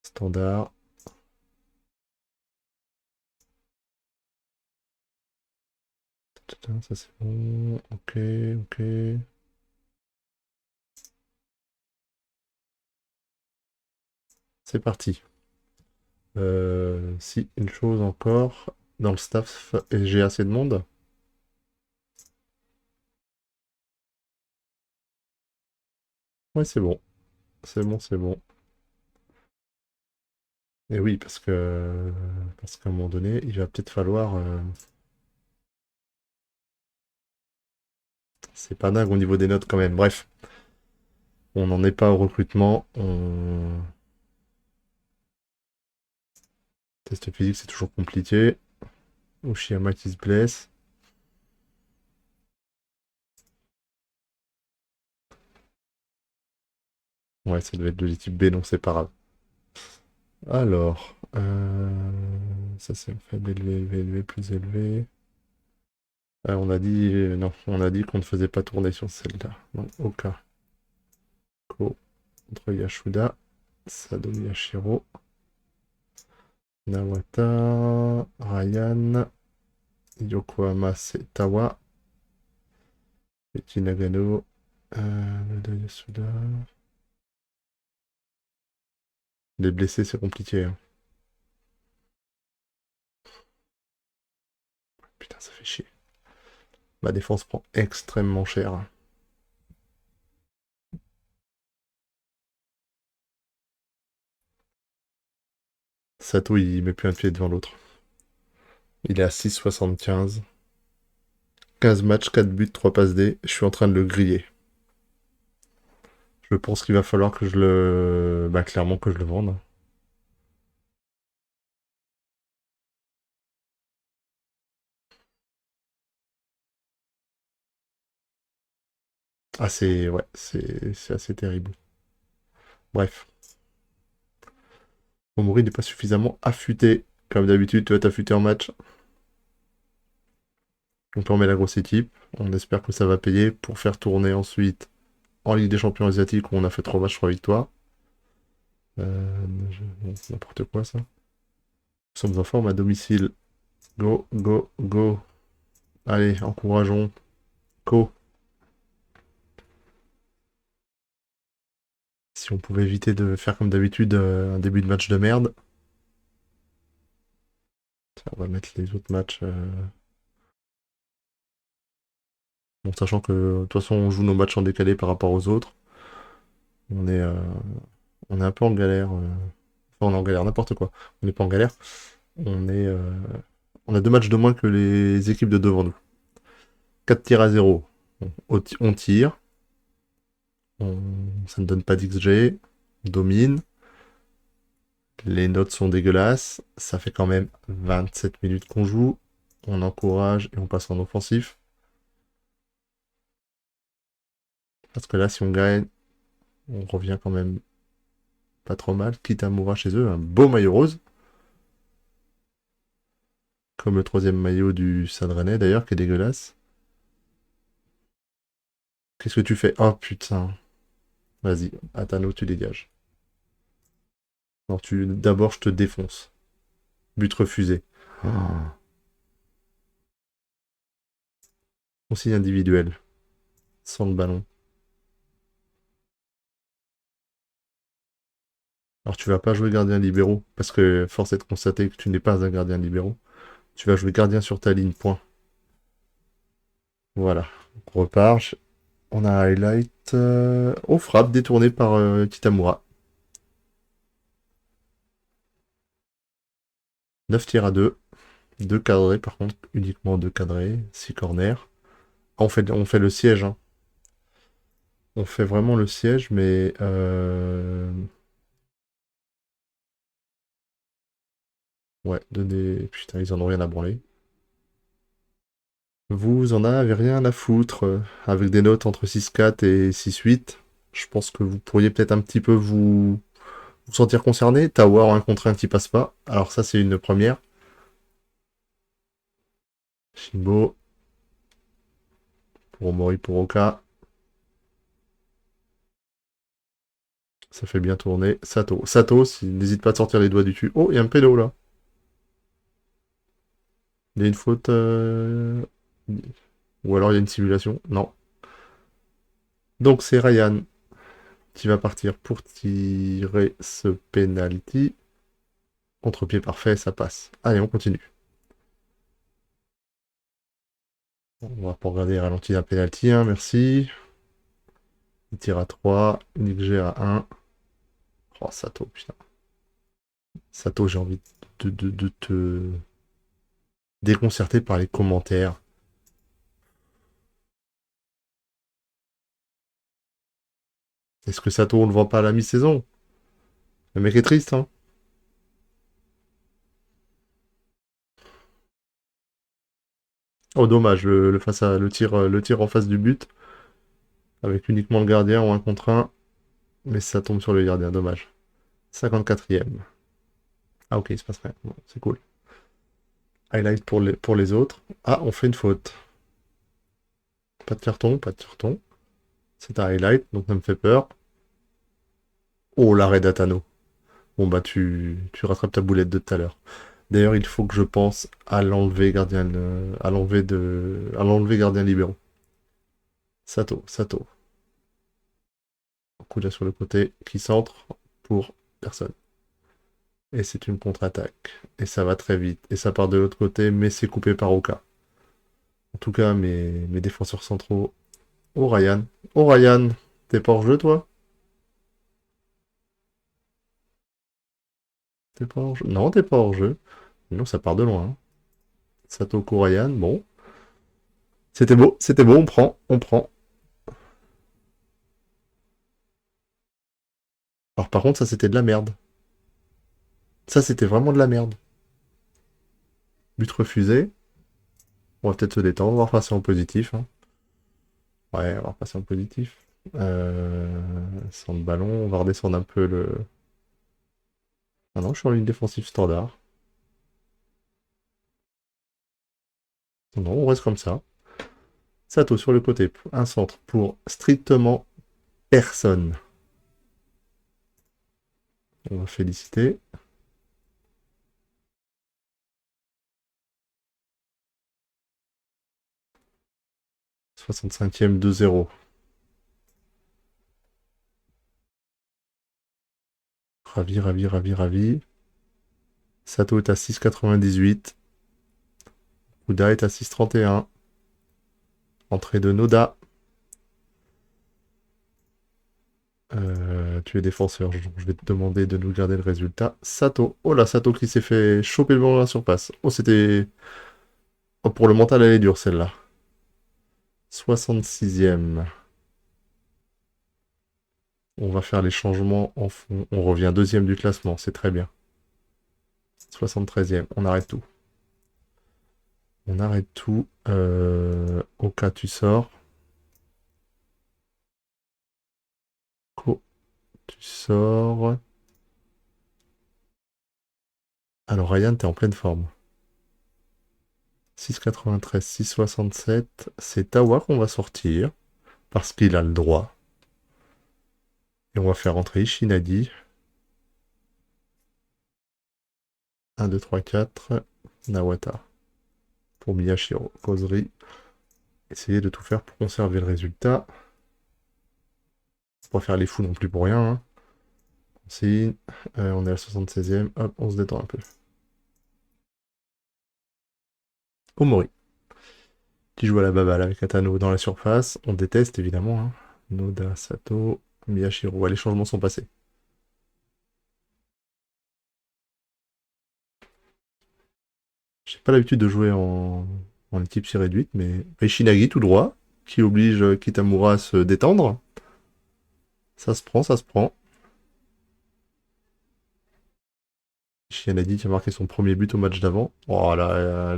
Standard. Ça c'est bon. Ok, ok. C'est parti. Si, une chose encore. Dans le staff, j'ai assez de monde. Ouais, c'est bon. C'est bon, c'est bon. Et oui, parce qu'à un moment donné, il va peut-être falloir. C'est pas dingue au niveau des notes quand même. Bref, on n'en est pas au recrutement. Test physique, c'est toujours compliqué. Ushiyama qui se blesse. Ouais, ça devait être de l'équipe B, non, c'est pas grave. Alors, ça c'est faible, élevé, élevé, élevé, plus élevé. On a dit, non, on a dit qu'on ne faisait pas tourner sur celle-là. Donc, Oka, Ko, contre Yashuda, Sado Yashiro, Nawata, Ryan, Yokohama Setawa, Yuki Nagano, Noda Yasuda. Les blessés, c'est compliqué, hein. Putain, ça fait chier. Ma défense prend extrêmement cher. Sato, il met plus un pied devant l'autre. Il est à 6,75. 15 matchs, 4 buts, 3 passes D. Je suis en train de le griller. Je pense qu'il va falloir que je le... Bah, clairement que je le vende. Ah, c'est... Ouais, c'est assez terrible. Bref. Omori n'est pas suffisamment affûté. Comme d'habitude, tu vas t'affûter en match. Donc là, on met la grosse équipe. On espère que ça va payer pour faire tourner ensuite en Ligue des Champions asiatiques où on a fait 3 matchs, 3 victoires. N'importe quoi ça. Nous sommes en forme à domicile. Go, go, go. Allez, encourageons. Go. Si on pouvait éviter de faire comme d'habitude un début de match de merde. On va mettre les autres matchs. Bon, sachant que de toute façon on joue nos matchs en décalé par rapport aux autres. On est, euh, on est un peu en galère. Enfin, on est en galère, n'importe quoi. On n'est pas en galère. On est, on a 2 matchs de moins que les équipes de devant nous. 4 tirs à 0. On tire. Ça ne donne pas d'XG. On domine. Les notes sont dégueulasses. Ça fait quand même 27 minutes qu'on joue. On encourage et on passe en offensif. Parce que là, si on gagne, on revient quand même pas trop mal. Kitamura chez eux, un beau maillot rose. Comme le 3e maillot du Stade Rennais d'ailleurs, qui est dégueulasse. Qu'est-ce que tu fais? Oh putain. Vas-y, Atano, tu dégages. Non, d'abord, je te défonce. But refusé. Oh. Consigne individuelle. Sans le ballon. Alors, tu vas pas jouer gardien libéraux, parce que force est de constater que tu n'es pas un gardien libéraux. Tu vas jouer gardien sur ta ligne, point. Voilà. On repart. On a un highlight. On frappe détourné par Kitamura. 9 tirs à 2. 2 cadrés, par contre, uniquement 2 cadrés. 6 corners. Ah, on fait le siège, hein. On fait vraiment le siège, mais... Ouais, putain, ils en ont rien à branler. Vous en avez rien à foutre. Avec des notes entre 6,4 et 6,8, je pense que vous pourriez peut-être un petit peu vous sentir concerné. Tower en 1 contre 1 qui passe pas. Alors ça, c'est une première. Shinbo. Pour Omori, pour Oka. Ça fait bien tourner. Sato. Sato, n'hésite pas à sortir les doigts du cul. Oh, il y a un pédo là. Il y a une faute. Ou alors il y a une simulation. Non. Donc c'est Ryan qui va partir pour tirer ce penalty. Contre-pied parfait, ça passe. Allez, on continue. On va pas regarder les ralentis d'un penalty, hein, merci. Il tire à 3, Nick G à 1. Oh, Sato, putain. Sato, j'ai envie de te déconcerter par les commentaires. Est-ce que Sato, on le vend pas à la mi-saison? Le mec est triste, hein. Oh, dommage, le tir en face du but, avec uniquement le gardien ou un contre un, mais ça tombe sur le gardien, dommage. 54e. Ah ok, il se passe rien, bon, c'est cool. Highlight pour les autres. Ah, on fait une faute. Pas de carton, pas de carton. C'est un highlight, donc ça me fait peur. Oh, l'arrêt d'Atano. Bon bah tu rattrapes ta boulette de tout à l'heure. D'ailleurs, il faut que je pense à l'enlever gardien, à l'enlever gardien libéraux. Sato, Sato. Coup là sur le côté, qui centre pour personne. Et c'est une contre-attaque. Et ça va très vite. Et ça part de l'autre côté, mais c'est coupé par Oka. En tout cas, mes défenseurs centraux. Oh Ryan. Oh Ryan. T'es pas hors jeu, toi? T'es pas hors jeu? Non, t'es pas hors jeu. Non, ça part de loin, hein. Satoko Ryan, bon. C'était beau, on prend, on prend. Alors par contre, ça c'était de la merde. Ça c'était vraiment de la merde. But refusé. On va peut-être se détendre, on va repasser en positif, hein. Ouais, on va repasser en positif. Sans le ballon, on va redescendre un peu le... Ah non, je suis en ligne défensive standard. Non, on reste comme ça. Sato sur le côté, un centre pour strictement personne. On va féliciter. « 65e 2-0. Ravi, ravi, ravi, ravi. Sato est à 6,98. Kuda est à 6,31. Entrée de Noda. Tu es défenseur, donc je vais te demander de nous garder le résultat. Sato. Oh là, Sato qui s'est fait choper le ballon à la surface. Oh, c'était... Oh, pour le mental, elle est dure, celle-là. 66e. On va faire les changements en fond. On revient deuxième du classement, c'est très bien. 73e, on arrête tout. On arrête tout. Oka, tu sors. Ko, tu sors. Alors, Ryan, t'es en pleine forme. 6,93, 6,67. C'est Tawa qu'on va sortir. Parce qu'il a le droit. Et on va faire rentrer Ishinadi. 1, 2, 3, 4. Nawata. Pour Miyashiro. Kozri. Essayez de tout faire pour conserver le résultat. Faut pas faire les fous non plus pour rien. Hein. Si, on est à la 76e. Hop, on se détend un peu. Omori. Qui joue à la baballe avec Atano dans la surface. On déteste évidemment. Hein. Noda, Sato, Miyashiro. Ouais, les changements sont passés. J'ai pas l'habitude de jouer en équipe si réduite, mais Ishinagi tout droit, qui oblige Kitamura à se détendre. Ça se prend, ça se prend. Ishinagi qui a marqué son premier but au match d'avant. Oh là,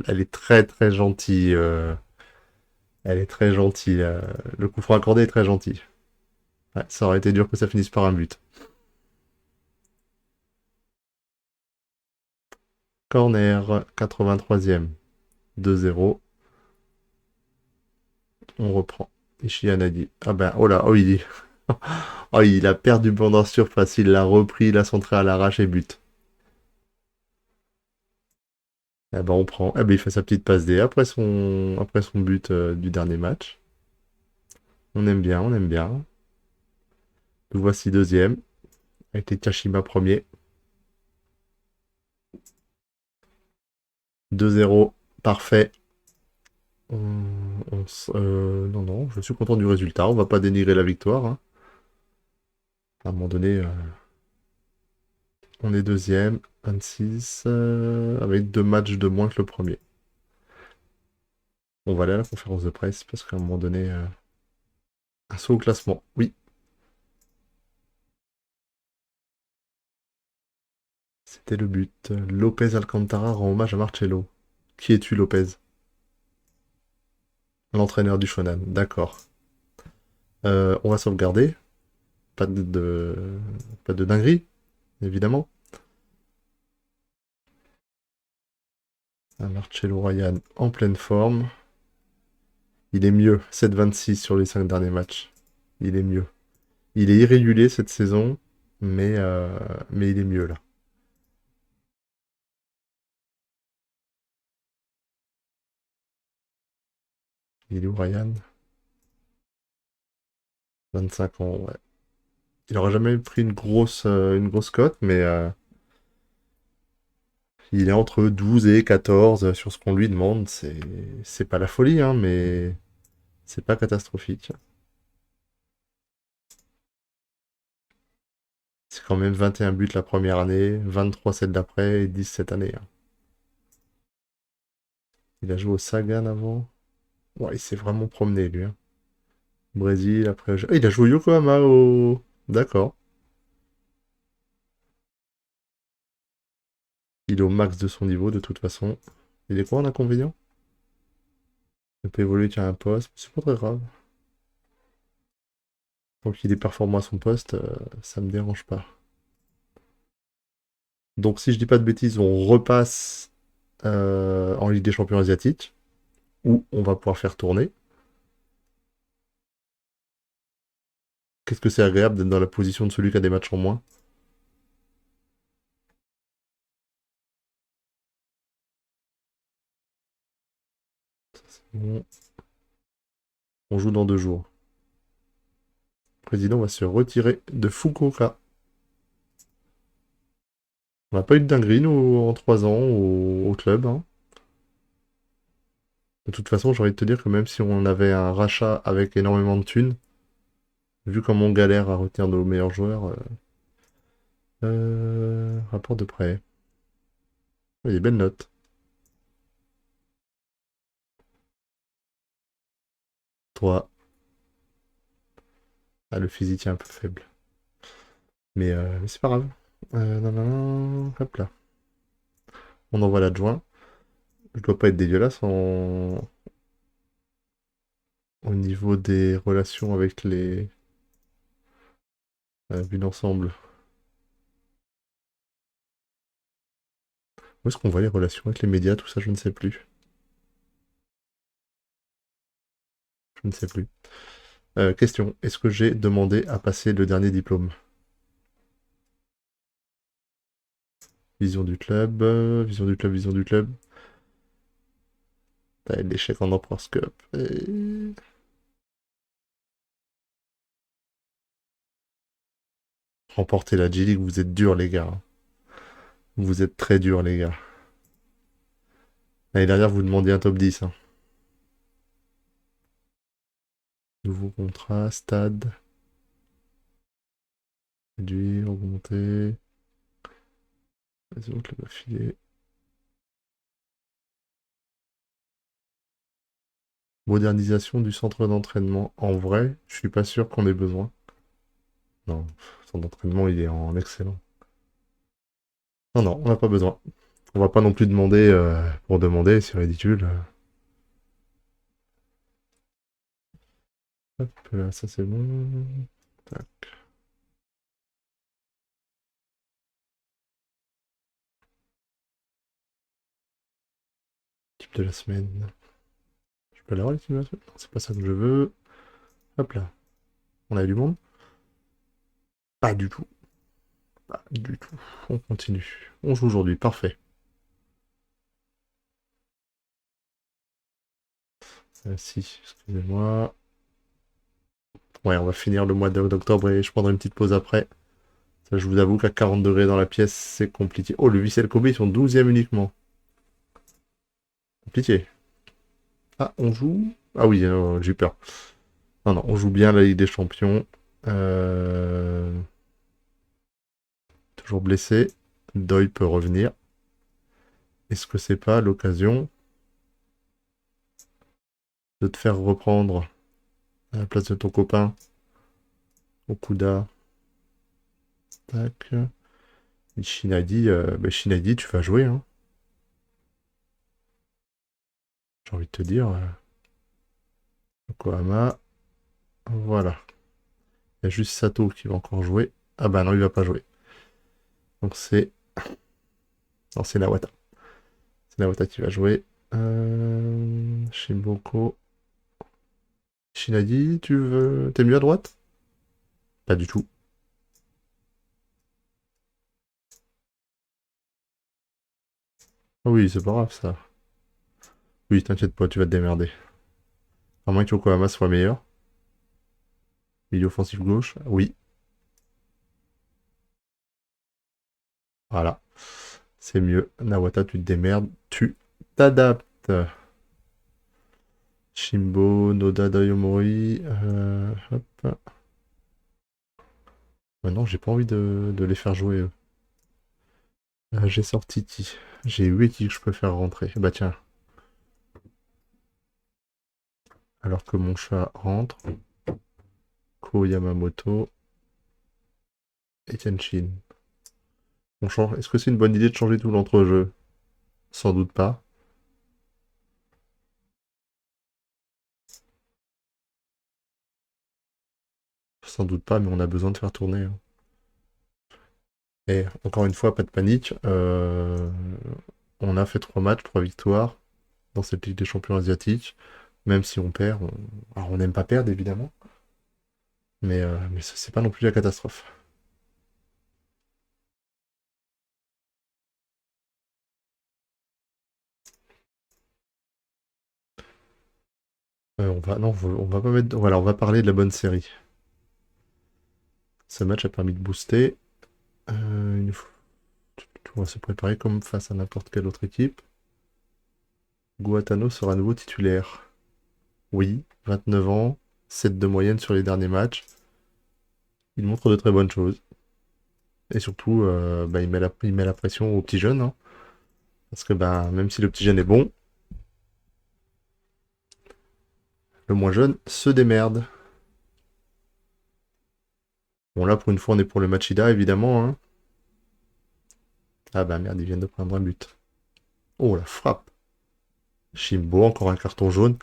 elle est très très gentille. Elle est très gentille. Le coup franc accordé est très gentil. Ouais, ça aurait été dur que ça finisse par un but. Corner, 83e. 2-0. On reprend. Ishianadi. Ah ben, oh là, oh oh, il a perdu pendant surface, il l'a repris, il a centré à l'arrache et but. Eh ben, on prend. Eh ben, il fait sa petite passe D après son but du dernier match. On aime bien, on aime bien. Nous voici deuxième, avec les Kashima premier. 2-0, parfait. Non, non, je suis content du résultat. On va pas dénigrer la victoire. Hein. À un moment donné, on est deuxième, 26, avec 2 matchs de moins que le premier. On va aller à la conférence de presse parce qu'à un moment donné, un saut au classement. Oui, c'était le but. Lopez Alcantara rend hommage à Marcello. Qui es-tu, Lopez? L'entraîneur du Shonan. D'accord. On va sauvegarder. Pas pas de dinguerie, évidemment. Un Marcello Ryan en pleine forme. Il est mieux. 7,26 sur les 5 derniers matchs. Il est mieux. Il est irrégulier cette saison, mais il est mieux là. Il est où Ryan? 25 ans, ouais. Il aurait jamais pris une grosse cote, mais il est entre 12 et 14 sur ce qu'on lui demande. C'est pas la folie, hein, mais c'est pas catastrophique. C'est quand même 21 buts la première année, 23 celle d'après et 10 cette année. Hein. Il a joué au Sagan avant. Ouais, il s'est vraiment promené, lui. Hein. Brésil, après... Ah, il a joué au Yokohama au... D'accord. Il est au max de son niveau, de toute façon. Il est quoi en inconvénient? Il peut évoluer qu'à un poste, c'est pas très grave. Tant qu'il est performant à son poste, ça me dérange pas. Donc si je dis pas de bêtises, on repasse en Ligue des Champions asiatiques. où on va pouvoir faire tourner. Qu'est-ce que c'est agréable d'être dans la position de celui qui a des matchs en moins. Bon. On joue dans 2 jours. Le président va se retirer de Fukuoka. On n'a pas eu de dinguerie, nous, en 3 ans au club, hein. De toute façon, j'ai envie de te dire que même si on avait un rachat avec énormément de thunes, vu comme on galère à retenir nos meilleurs joueurs, rapport de prêt. Il y a des belles notes. Toi, ah, le physique est un peu faible. Mais c'est pas grave. Non, non, non. Hop là. On envoie l'adjoint. Je dois pas être dégueulasse au niveau des relations avec les... vu d'ensemble. Où est-ce qu'on voit les relations avec les médias, tout ça, je ne sais plus. Je ne sais plus. Question. Est-ce que j'ai demandé à passer le dernier diplôme? Vision du club, vision du club, vision du club. T'as l'échec en Emperor's Cup. Remporter la G-League, vous êtes durs, les gars. Vous êtes très durs, les gars. L'année dernière, vous demandiez un top 10, hein. Nouveau contrat, stade. Réduire, augmenter. Vas-y, on te l'a filé. Modernisation du centre d'entraînement. En vrai, je suis pas sûr qu'on ait besoin. Non, le centre d'entraînement, il est en excellent. Non, non, on n'a pas besoin. On va pas non plus demander pour demander, c'est ridicule. Hop là, ça c'est bon. Tac. Type de la semaine. Je peux l'avoir, l'équipe de la semaine? Non, c'est pas ça que je veux. Hop là. On a du monde? Pas du tout. Pas du tout. On continue. On joue aujourd'hui, parfait. Si, excusez-moi. Ouais, on va finir le mois d'octobre et je prendrai une petite pause après. Ça, je vous avoue qu'à 40 degrés dans la pièce, c'est compliqué. Oh, le Vissel Kobe, ils sont 12e uniquement. Compliqué. Ah, on joue? Ah oui, j'ai eu peur. Non, non, on joue bien la Ligue des Champions. Euh, Toujours blessé. Doyle peut revenir. Est-ce que c'est pas l'occasion de te faire reprendre à la place de ton copain Okuda? Tac. Et Shinadi, Shinadi, tu vas jouer, hein. J'ai envie de te dire. Yokohama. Voilà. Il y a juste Sato qui va encore jouer. Ah bah non, il va pas jouer. Donc c'est... Non, c'est Nawata. C'est Nawata qui va jouer. Shimboko. Shinadi, tu veux... T'es mieux à droite? Pas du tout. Ah oui, c'est pas grave ça. Oui, t'inquiète pas, tu vas te démerder. À moins que Yokohama soit meilleur. Milieu offensif gauche. Oui, voilà. C'est mieux. Nawata, tu te démerdes. Tu t'adaptes. Shimbo, Noda, Dayomori. Hop. Maintenant, j'ai pas envie de les faire jouer, eux. J'ai sorti qui? J'ai Ueki que je peux faire rentrer. Bah tiens. Alors que mon chat rentre. Ko Yamamoto et Kenshin. On change. Est-ce que c'est une bonne idée de changer tout l'entrejeu? Sans doute pas. Sans doute pas, mais on a besoin de faire tourner, hein. Et encore une fois, pas de panique. On a fait 3 matchs, 3 victoires. dans cette Ligue des champions asiatiques. Même si on perd, alors on n'aime pas perdre évidemment, mais c'est pas non plus la catastrophe. Non, on va pas mettre. Voilà, on va parler de la bonne série. Ce match a permis de booster. On va se préparer comme face à n'importe quelle autre équipe. Guatano sera à nouveau titulaire. Oui, 29 ans, 7 de moyenne sur les derniers matchs. Il montre de très bonnes choses. Et surtout, il met la pression aux petits jeunes, hein. Parce que même si le petit jeune est bon, le moins jeune se démerde. Bon, là, pour une fois, on est pour le Machida, évidemment, hein. Ah bah merde, ils viennent de prendre un but. Oh, la frappe. Shimbo, encore un carton jaune.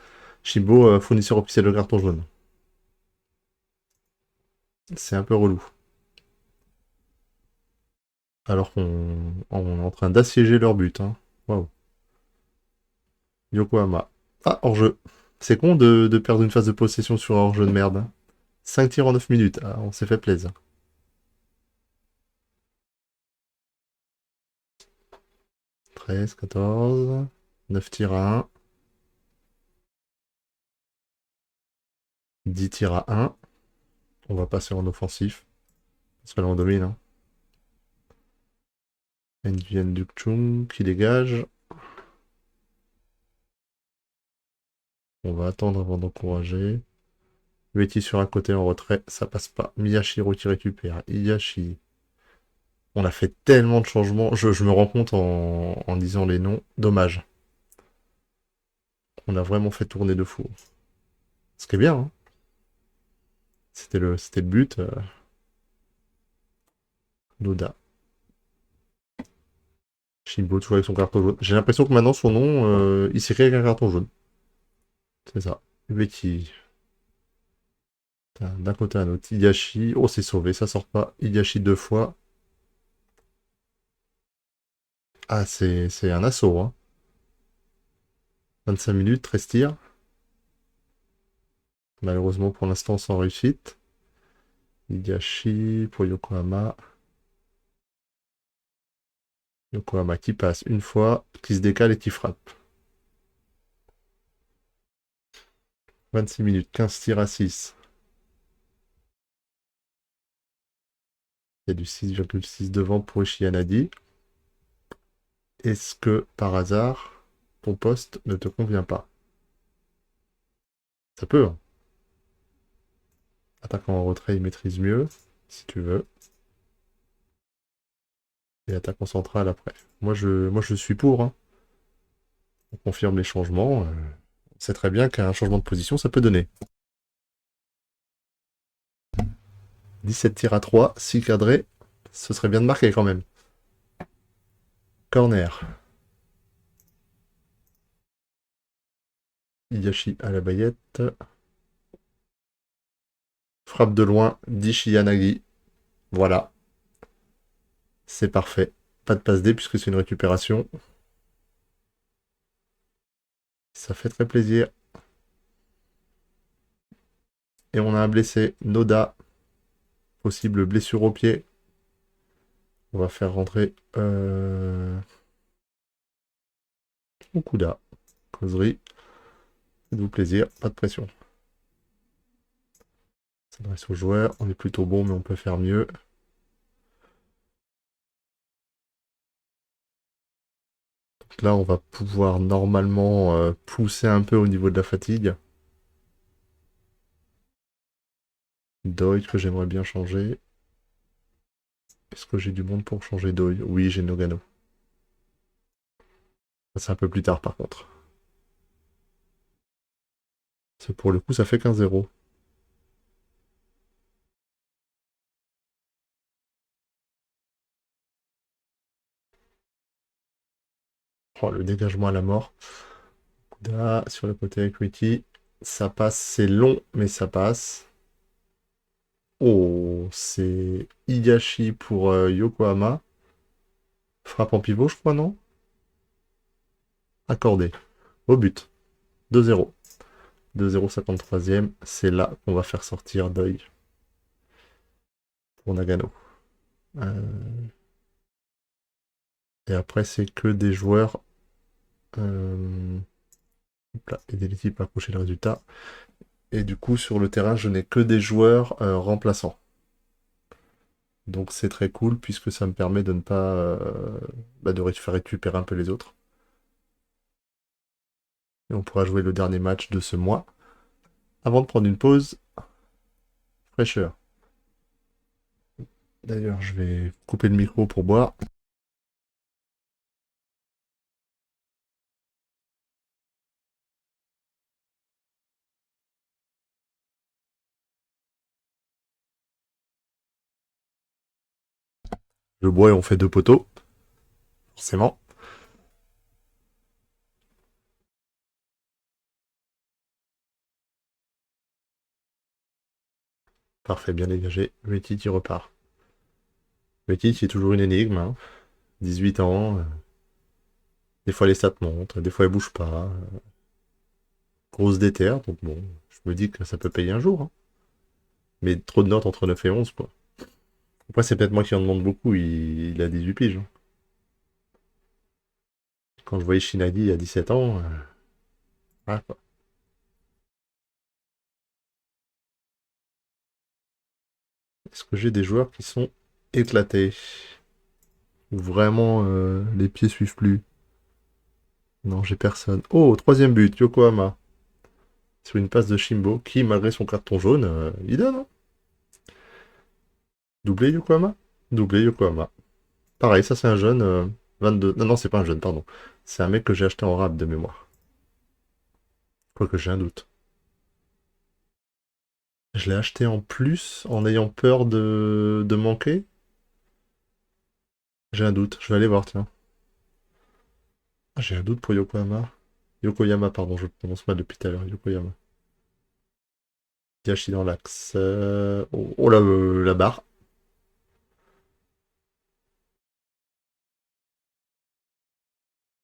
Shimbo, fournisseur officiel de carton jaune. C'est un peu relou. Alors qu'on est en train d'assiéger leur but, hein. Waouh. Yokohama. Ah, hors-jeu. C'est con de perdre une phase de possession sur un hors-jeu de merde, hein. 5 tirs en 9 minutes. Ah, on s'est fait plaisir. 13, 14, 9 tirs à 1, 10 tirs à 1. On va passer en offensif. Parce que là, on domine, hein. Nguyen Duc Chung qui dégage. On va attendre avant d'encourager. Ueti sur un côté en retrait, ça passe pas. Miyashiro qui récupère. Iyashi. On a fait tellement de changements. Je me rends compte en disant les noms. Dommage. On a vraiment fait tourner de fou. Ce qui est bien, hein. C'était le but. Noda. Shimbo toujours avec son carton jaune. J'ai l'impression que maintenant son nom, il s'écrit avec un carton jaune. C'est ça. Ueti. D'un côté à l'autre. Iyashi. Oh, c'est sauvé, ça sort pas. Iyashi 2 fois. Ah, c'est un assaut, hein. 25 minutes, 13 tirs. Malheureusement pour l'instant sans réussite. Higashi pour Yokohama. Yokohama qui passe une fois, qui se décale et qui frappe. 26 minutes, 15 tirs à 6. Il y a du 6,6 devant pour Ishiyanadi. Est-ce que, par hasard, ton poste ne te convient pas? Ça peut, hein. Attaquant en retrait, il maîtrise mieux, si tu veux. Et attaquant central après. Moi, je suis pour, hein. On confirme les changements. On sait très bien qu'un changement de position, ça peut donner. 17 tirs à 3, 6 cadrés. Ce serait bien de marquer quand même. Corner. Higashi à la baguette. Frappe de loin d'Ishiyanagi. Voilà. C'est parfait. Pas de passe D puisque c'est une récupération. Ça fait très plaisir. Et on a un blessé. Noda. Possible blessure au pied. On va faire rentrer Okuda. Causerie. Faites-vous plaisir. Pas de pression. Ça s'adresse aux joueurs. On est plutôt bon mais on peut faire mieux. Donc là on va pouvoir normalement pousser un peu au niveau de la fatigue. Doi que j'aimerais bien changer. Est-ce que j'ai du monde pour changer Doi? Oui, j'ai Nogano. C'est un peu plus tard par contre. C'est pour le coup, ça fait 15-0. Oh, le dégagement à la mort. Là, sur le côté avec Wiki. Ça passe, c'est long, mais ça passe. Oh, c'est Higashi pour Yokohama. Frappe en pivot, je crois, non? Accordé. Au but. 2-0. 2-0, 53e. C'est là qu'on va faire sortir Deuil pour Nagano. Et après, c'est que des joueurs. Aider l'équipe à accrocher le résultat. Et du coup, sur le terrain, je n'ai que des joueurs remplaçants. Donc c'est très cool puisque ça me permet de ne pas de faire récupérer un peu les autres. Et on pourra jouer le dernier match de ce mois avant de prendre une pause fraîcheur. D'ailleurs, je vais couper le micro pour boire. Je bois et on fait deux poteaux, forcément. Parfait, bien dégagé. Petit, il repart. Petit, c'est toujours une énigme. Hein. 18 ans. Des fois les stats montent, des fois elles bougent pas. Grosse déterre, donc bon, je me dis que ça peut payer un jour. Hein. Mais trop de notes entre 9 et 11, quoi. Après, c'est peut-être moi qui en demande beaucoup, il a 18 piges. Hein. Quand je voyais Shinagi à 17 ans, voilà, quoi. Est-ce que j'ai des joueurs qui sont éclatés? Ou vraiment les pieds suivent plus? Non, j'ai personne. Oh, troisième but, Yokohama. Sur une passe de Shimbo, qui, malgré son carton jaune, il donne. Hein. Doublé Yokohama? Doublé Yokohama. Pareil, ça c'est un jeune, 22. Non, non, c'est pas un jeune, pardon. C'est un mec que j'ai acheté en rab de mémoire. Quoique j'ai un doute. Je l'ai acheté en plus en ayant peur de manquer. J'ai un doute, je vais aller voir, tiens. Ah, j'ai un doute pour Yokohama. Yokoyama, pardon, je prononce mal depuis tout à l'heure. Yokoyama. Yashi dans l'axe. Oh, oh là, la barre.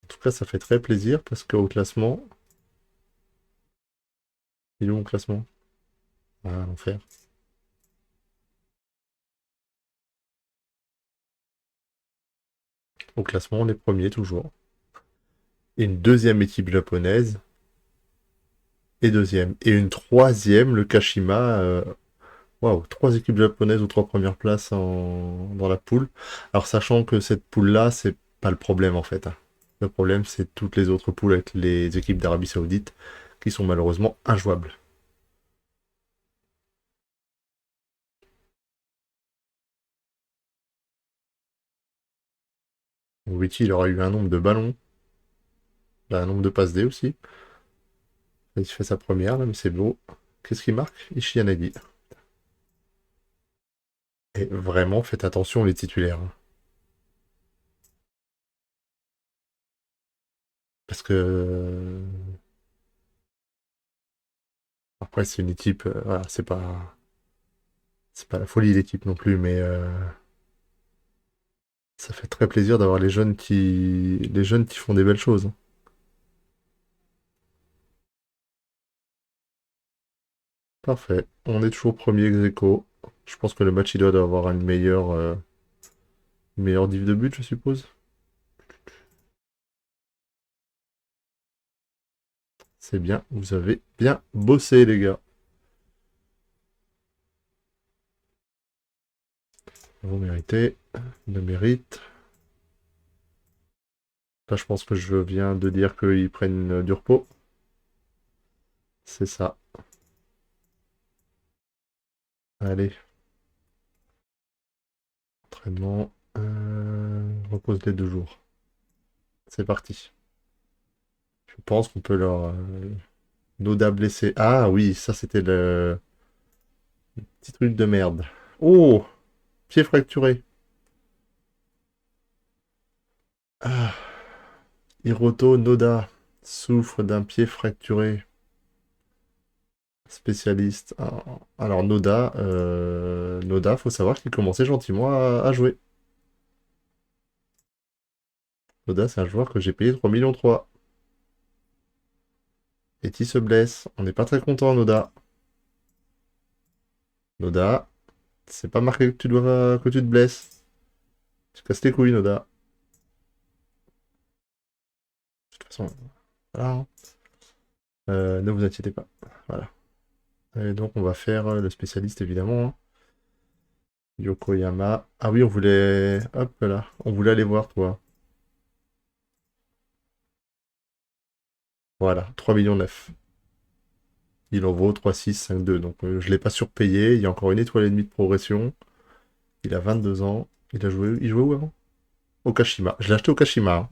En tout cas, ça fait très plaisir parce qu'au classement. Il est où mon classement? Ah, l'enfer. Au classement, on est premier toujours. Et une deuxième équipe japonaise. Et deuxième. Et une troisième, le Kashima. Waouh, trois équipes japonaises aux trois premières places dans la poule. Alors, sachant que cette poule-là, c'est pas le problème en fait. Hein. Le problème, c'est toutes les autres poules avec les équipes d'Arabie Saoudite qui sont malheureusement injouables. Wiki, il aura eu un nombre de ballons, un nombre de passes D aussi. Il fait sa première, là, mais c'est beau. Qu'est-ce qui marque? Ishianagi. Et vraiment, faites attention les titulaires. Hein. Parce que après, c'est une équipe. Voilà, c'est pas la folie l'équipe non plus, mais ça fait très plaisir d'avoir les jeunes qui font des belles choses. Hein. Parfait. On est toujours premier ex aequo. Je pense que le match il doit avoir une meilleure div de but, je suppose. C'est bien. Vous avez bien bossé, les gars. Vous méritez. Le mérite. Là, je pense que je viens de dire qu'ils prennent du repos. C'est ça. Allez. Entraînement. Repose les 2 jours. C'est parti. Je pense qu'on peut leur. Noda blessé. Ah oui, ça c'était le petit truc de merde. Oh! Pied fracturé. Ah. Hiroto Noda souffre d'un pied fracturé. Spécialiste. Alors Noda, faut savoir qu'il commençait gentiment à jouer. Noda, c'est un joueur que j'ai payé 3,3 millions. Eti se blesse. On n'est pas très content, Noda. Noda, c'est pas marqué que tu te blesses. Tu casses les couilles, Noda. De toute façon, voilà, hein. Ne vous inquiétez pas. Voilà. Et donc, on va faire le spécialiste, évidemment, hein. Yokoyama. Ah oui, on voulait... Hop là. On voulait aller voir, toi. Voilà. 3,9 millions. Il en vaut 3,652. Donc, je l'ai pas surpayé. Il y a encore une étoile et demie de progression. Il a 22 ans. Il jouait où avant? Au Kashima. Je l'ai acheté au Kashima, hein,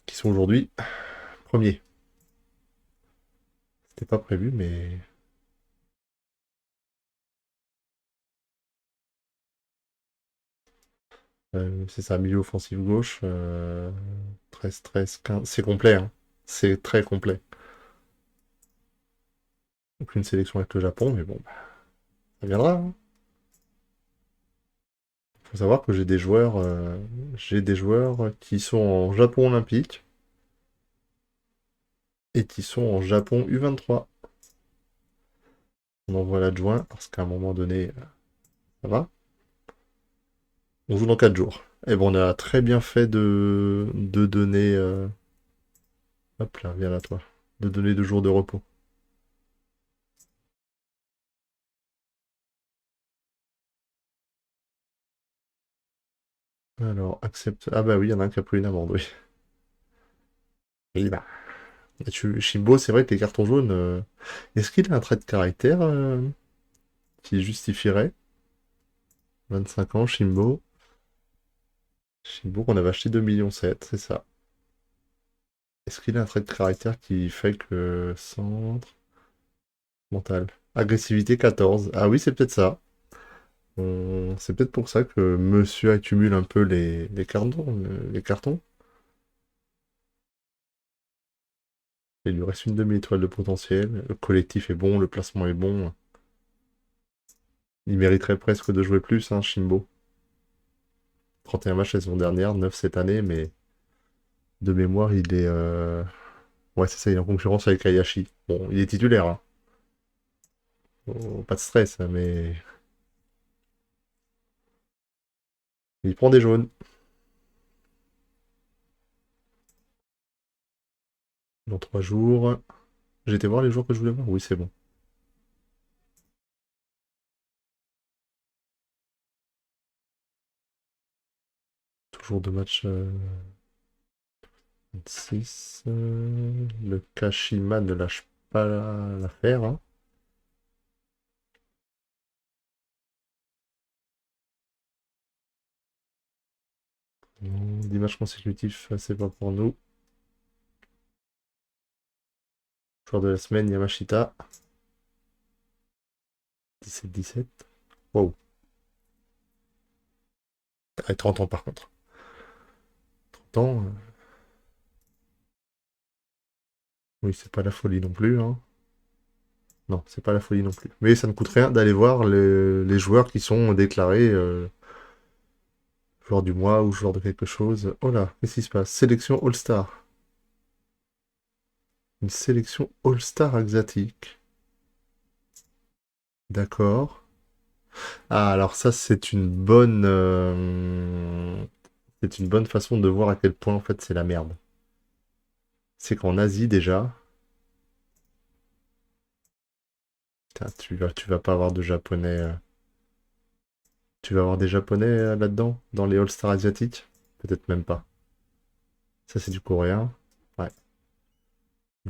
qui sont aujourd'hui premiers. C'était pas prévu, mais... c'est ça, milieu offensif gauche. 13, 13, 15. C'est complet, hein. C'est très complet. Aucune sélection avec le Japon, mais bon, bah, ça viendra, hein. Faut savoir que j'ai des joueurs qui sont en Japon olympique et qui sont en Japon U23. On envoie l'adjoint parce qu'à un moment donné, ça va. On joue dans 4 jours. Et bon, on a très bien fait de donner. Hop là, viens là, toi. De donner 2 jours de repos. Alors, accepte. Ah bah oui, il y en a un qui a pris une amende, oui. Oui, bah. Shimbo, c'est vrai que les cartons jaunes. Est-ce qu'il a un trait de caractère qui justifierait 25 ans, Shimbo. Shimbo qu'on avait acheté 2,7 millions, c'est ça. Est-ce qu'il a un trait de caractère qui fait que centre mental? Agressivité 14. Ah oui, c'est peut-être ça. C'est peut-être pour ça que monsieur accumule un peu les cartons. Les cartons. Il lui reste une demi-étoile de potentiel. Le collectif est bon, le placement est bon. Il mériterait presque de jouer plus, hein, Shimbo. 31 matchs la saison dernière, 9 cette année, mais de mémoire, il est... Ouais, c'est ça, il est en concurrence avec Hayashi. Bon, il est titulaire, hein. Oh, pas de stress, hein, mais... Il prend des jaunes. Dans 3 jours. J'ai été voir les jours que je voulais voir. Oui, c'est bon. Toujours deux matchs 26. Le Kashima ne lâche pas l'affaire, hein. Non, 10 matchs consécutifs, c'est pas pour nous. Joueur de la semaine, Yamashita. 17-17. Wow. Ah, 30 ans par contre. 30 ans, oui, c'est pas la folie non plus, hein. Non, c'est pas la folie non plus. Mais ça ne coûte rien d'aller voir les joueurs qui sont déclarés joueur du mois ou joueur de quelque chose. Oh là, qu'est-ce qui se passe? Sélection All-Star. Une sélection All-Star asiatique. D'accord. Ah, alors ça, c'est une bonne façon de voir à quel point, en fait, c'est la merde. C'est qu'en Asie, déjà, putain, tu vas pas avoir de Japonais. Tu vas avoir des Japonais là-dedans, dans les All-Stars asiatiques? Peut-être même pas. Ça, c'est du coréen. Ouais.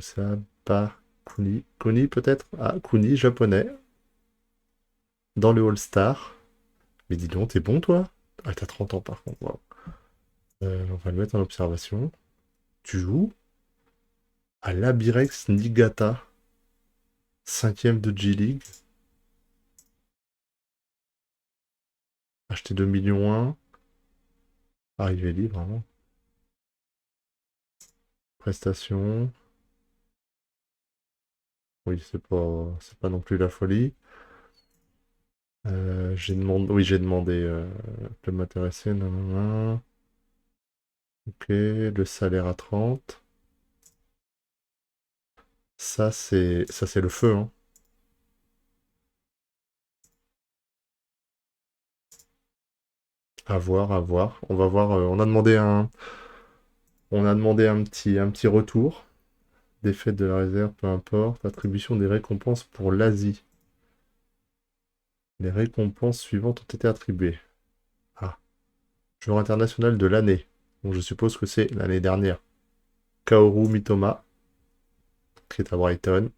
Ça, pas Kuni. Kuni, peut-être? Ah, Kuni, japonais. Dans le All-Star. Mais dis donc, t'es bon, toi? Ah, t'as 30 ans, par contre. Wow. On va le mettre en observation. Tu joues à l'Abirex Niigata, 5e de G-League. Acheté 2,1 millions. Arrivé libre, vraiment. Prestation. Oui, c'est pas non plus la folie. J'ai demandé de m'intéresser. Nanana. Ok, le salaire à 30. Ça c'est le feu, hein. À voir, à voir. On va voir. On a demandé un petit retour. Défaite de la réserve, peu importe. Attribution des récompenses pour l'Asie. Les récompenses suivantes ont été attribuées. Ah, joueur international de l'année. Donc je suppose que c'est l'année dernière. Kaoru Mitoma, qui est à Brighton.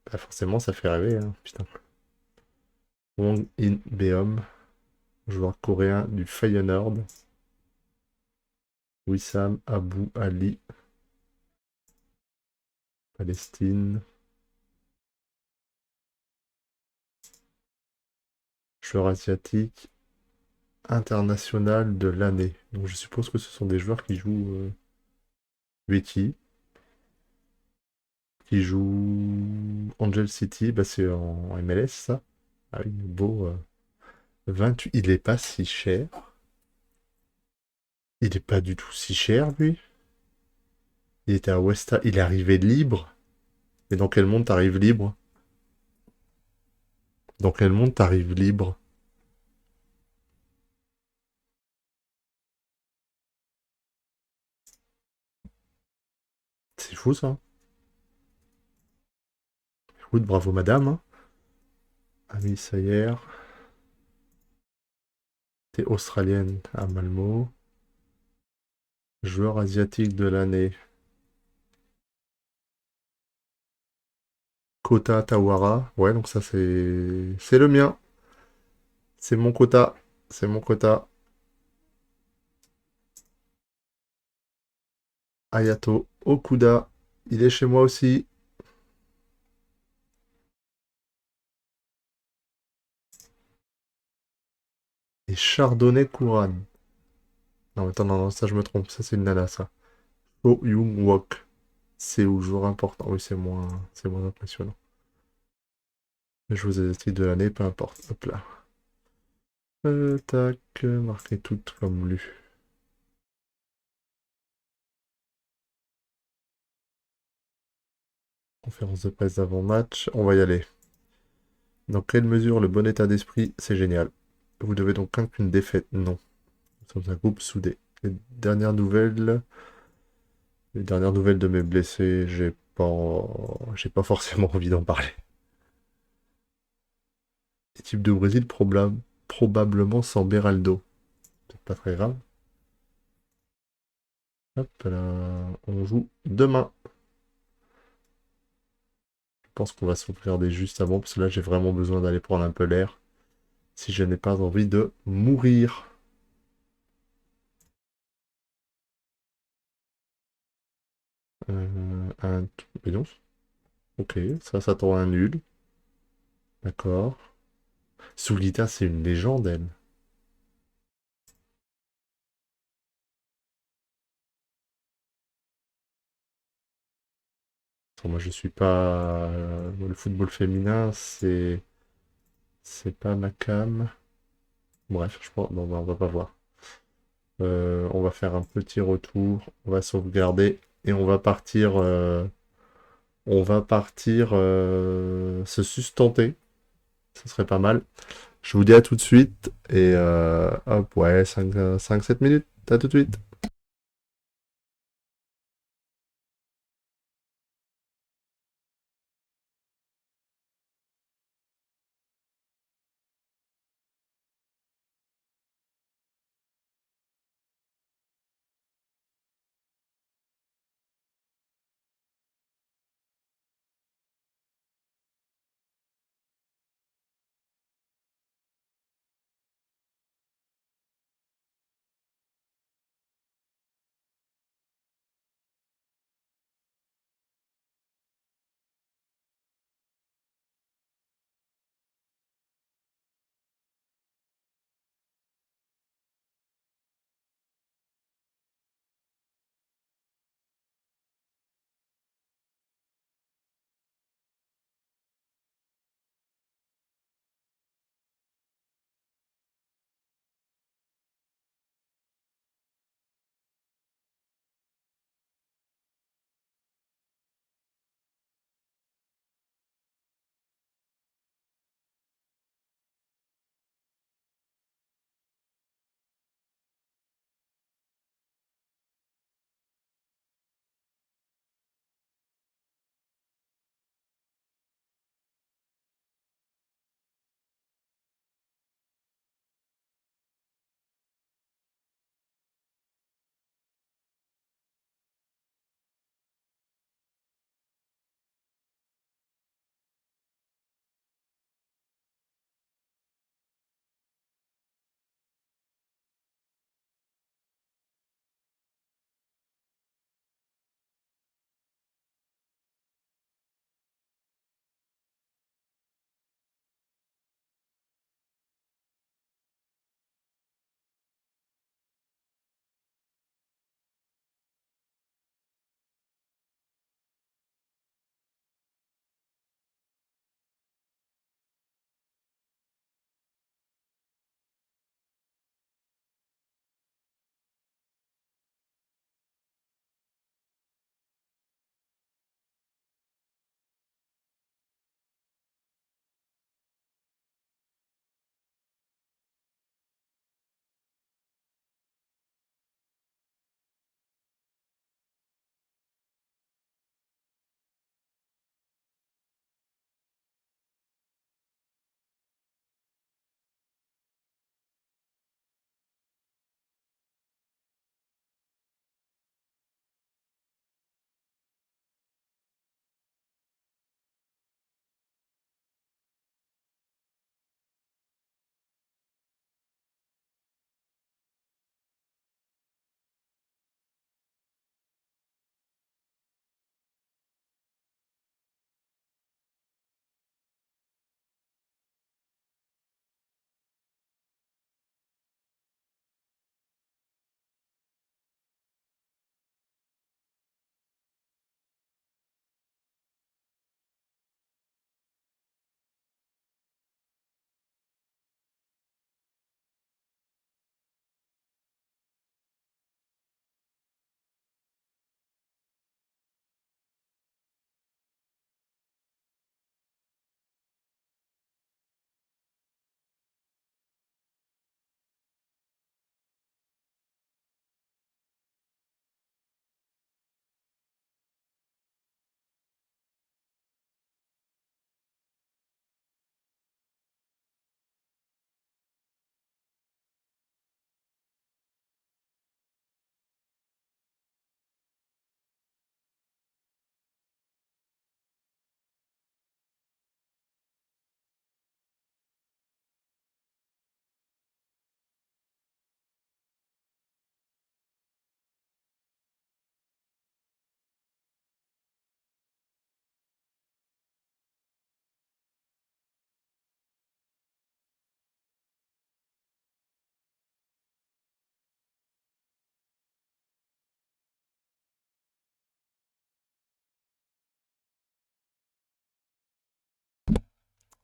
Bah forcément, ça fait rêver, hein. Putain. Wong In Beom, joueur coréen du Feyenoord. Wissam Abou Ali, Palestine. Joueur asiatique international de l'année. Donc je suppose que ce sont des joueurs qui jouent Viti, qui jouent Angel City, bah c'est en MLS ça. Ah oui, beau. 28. Il est pas si cher. Il est pas du tout si cher lui. Il était à West Ham. Il est arrivé libre. Mais dans quel monde t'arrives libre? Dans quel monde t'arrives libre? C'est fou ça. Écoute, bravo madame, hein. Ami Sayer. T'es australienne à Malmo. Joueur asiatique de l'année. Kota Tawara. Ouais, donc ça c'est le mien. C'est mon quota. C'est mon quota. Ayato Okuda. Il est chez moi aussi. Et Chardonnay Kouran. Non, attends, non, non, ça je me trompe. Ça c'est une nana, ça. Oh Young Wok. C'est au jour important. Oui, c'est moins impressionnant. Je vous ai des de l'année, peu importe. Hop là. Tac, marquer toutes comme lu. Conférence de presse d'avant-match. On va y aller. Dans quelle mesure le bon état d'esprit, c'est génial. Vous devez donc craindre qu'une défaite. Non. Nous sommes un groupe soudé. Les dernières nouvelles de mes blessés, j'ai pas forcément envie d'en parler. Équipe de Brésil, probablement sans Beraldo. C'est pas très grave. Hop là. On joue demain. Je pense qu'on va sauvegarder juste avant, parce que là, j'ai vraiment besoin d'aller prendre un peu l'air. Si je n'ai pas envie de mourir. Mais non. Ok, ça tombe un nul. D'accord. Soulita, c'est une légende, elle. Moi, je suis pas. Le football féminin, c'est pas ma cam. Bref, je pense. Bon, bah, on va pas voir. On va faire un petit retour. On va sauvegarder. Et on va partir se sustenter. Ce serait pas mal. Je vous dis à tout de suite. Et hop, ouais, 5-7 minutes. À tout de suite.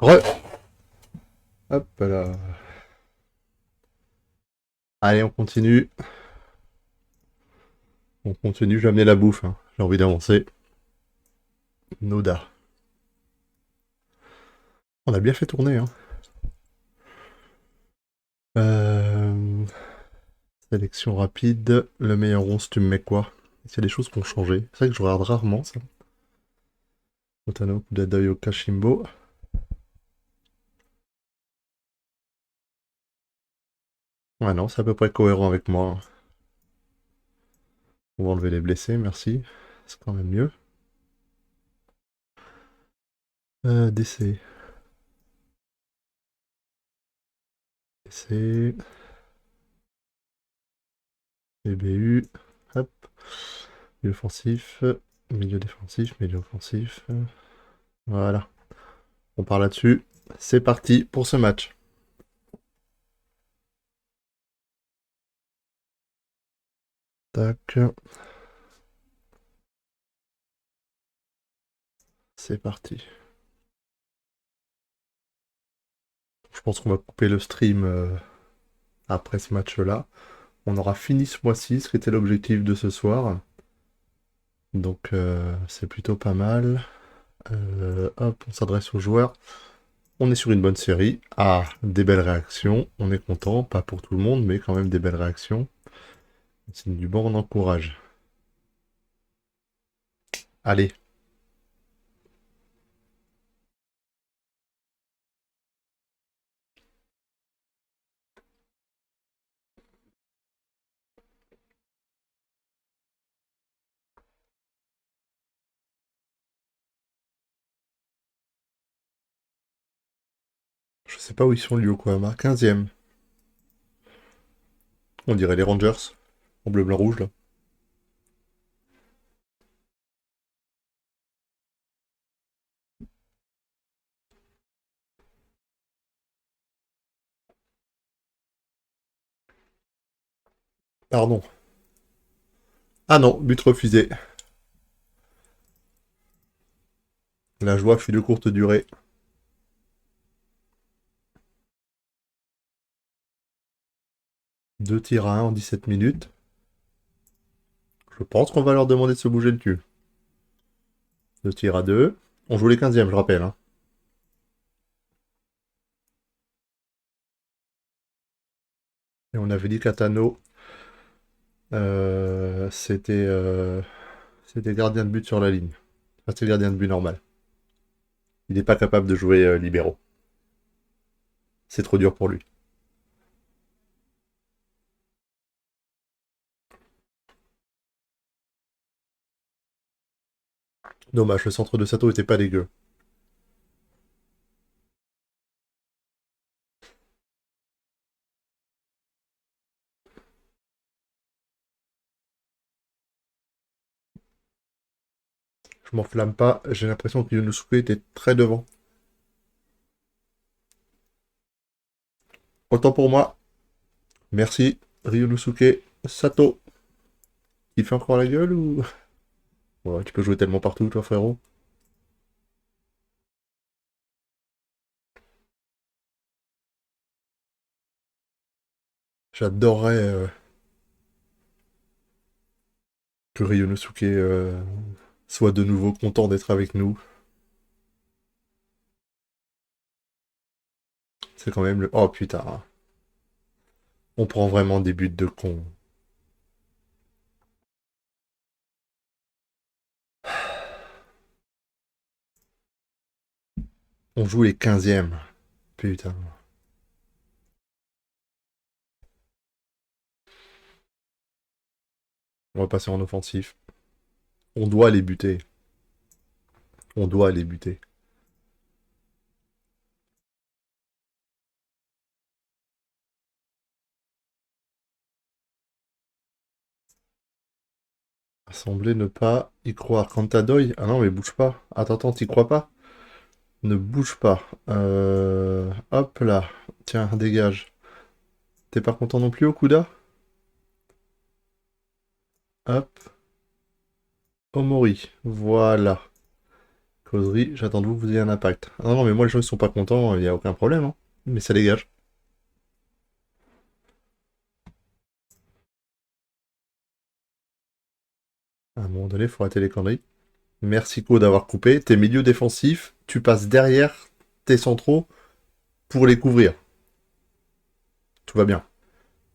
Re. Hop là. Allez, on continue. On continue, j'ai amené la bouffe. Hein. J'ai envie d'avancer. Noda. On a bien fait tourner. Hein. Euh... Sélection rapide. Le meilleur 11, tu me mets quoi? Est-ce qu'il y a des choses qui ont changé? C'est vrai que je regarde rarement ça. Otano, Kudadai, Kashimbo. Ouais, non, c'est à peu près cohérent avec moi. On va enlever les blessés, merci. C'est quand même mieux. DC. DC. BBU. Hop. Milieu offensif. Milieu défensif. Milieu offensif. Voilà. On part là-dessus. C'est parti pour ce match. Tac. C'est parti. Je pense qu'on va couper le stream après ce match-là. On aura fini ce mois-ci, ce qui était l'objectif de ce soir. Donc c'est plutôt pas mal. Hop, on s'adresse aux joueurs. On est sur une bonne série. Ah, des belles réactions. On est content. Pas pour tout le monde, mais quand même des belles réactions. C'est du bon, on encourage. Allez. Je sais pas où ils sont, les Yokohama. 15e. On dirait les Rangers. En bleu, blanc, rouge, là. Pardon. Ah non, but refusé. La joie fut de courte durée. 2 tirs à 1 en 17 minutes. Je pense qu'on va leur demander de se bouger le cul. 2 tirs à 2. On joue les 15e, je rappelle. Hein. Et on avait dit qu'Atano, c'était gardien de but sur la ligne. Enfin, c'était gardien de but normal. Il n'est pas capable de jouer libéraux. C'est trop dur pour lui. Dommage, le centre de Sato était pas dégueu. Je m'enflamme pas, j'ai l'impression que Yunosuke était très devant. Autant pour moi. Merci, Ryunosuke Sato. Il fait encore la gueule ou... Ouais, tu peux jouer tellement partout, toi, frérot. J'adorerais que Ryunosuke soit de nouveau content d'être avec nous. C'est quand même le... Oh putain. On prend vraiment des buts de con. On joue les 15e. Putain. On va passer en offensif. On doit les buter. On doit les buter. Semblait ne pas y croire. Quand t'adoy... Ah non, mais bouge pas. Attends, attends, t'y crois pas? Ne bouge pas. Hop là. Tiens, dégage. T'es pas content non plus, Okuda? Hop. Omori. Voilà. Tifoserie, j'attends de vous que vous ayez un impact. Ah non, mais moi, les gens, ils sont pas contents, il n'y a aucun problème, hein. Mais ça dégage. À un moment donné, il faut arrêter les conneries. Merci Co d'avoir coupé. Tes milieux défensifs, tu passes derrière tes centraux pour les couvrir. Tout va bien.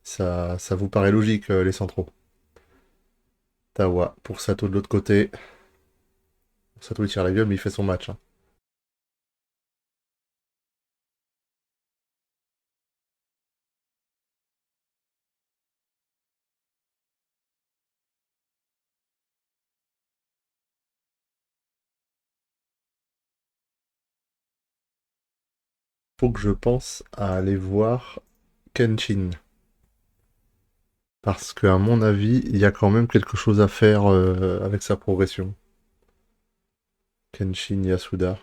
Ça vous paraît logique, les centraux. Tawa pour Sato de l'autre côté. Sato il tire la gueule, mais il fait son match, hein. Faut que je pense à aller voir Kenshin. Parce qu'à mon avis, il y a quand même quelque chose à faire avec sa progression. Kenshin Yasuda.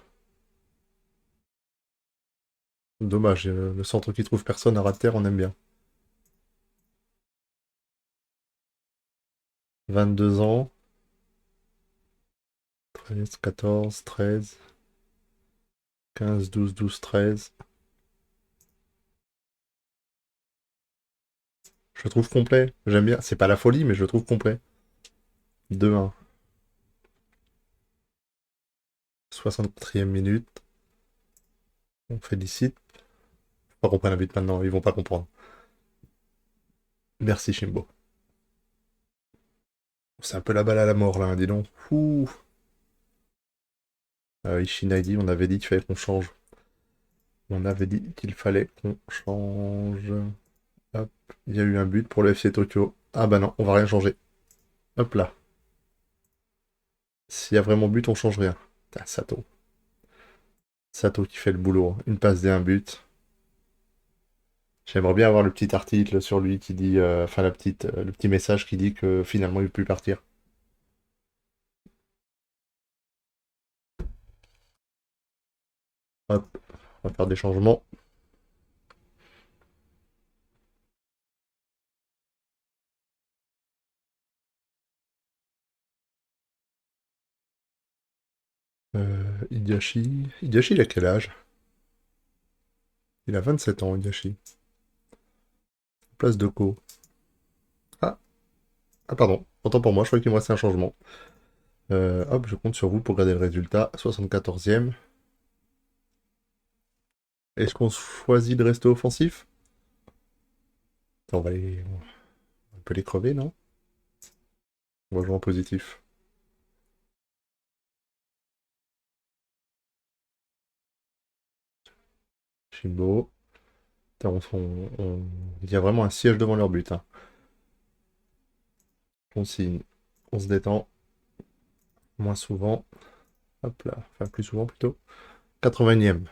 Dommage, le centre qui trouve personne à ras de terre, on aime bien. 22 ans. 13, 14, 13, 15, 12, 12, 13. Je le trouve complet. J'aime bien. C'est pas la folie, mais je le trouve complet. 2-1. 64e minute. On félicite. Faut pas qu'on prenne un but maintenant, ils vont pas comprendre. Merci Shimbo. C'est un peu la balle à la mort là, hein, dis donc. Ouh. Ishinaidi, on avait dit qu'il fallait qu'on change. On avait dit qu'il fallait qu'on change. Hop, il y a eu un but pour le FC Tokyo. Ah bah non, on va rien changer. Hop là. S'il y a vraiment but, on change rien. Putain, Sato. Sato qui fait le boulot. Une passe et un but. J'aimerais bien avoir le petit article sur lui qui dit, enfin le petit message qui dit que finalement il peut plus partir. Hop, on va faire des changements. Hideyoshi, il a quel âge? Il a 27 ans, Hideyoshi. Place de Co. Ah, ah pardon, autant pour moi, je croyais qu'il me restait un changement. Hop, je compte sur vous pour garder le résultat. 74e. Est-ce qu'on choisit de rester offensif? Attends, on peut les crever, non? On va jouer en positif. Shimbo. Putain, il y a vraiment un siège devant leur but, hein. On signe. On se détend. Moins souvent. Hop là. Enfin, plus souvent plutôt. 80e.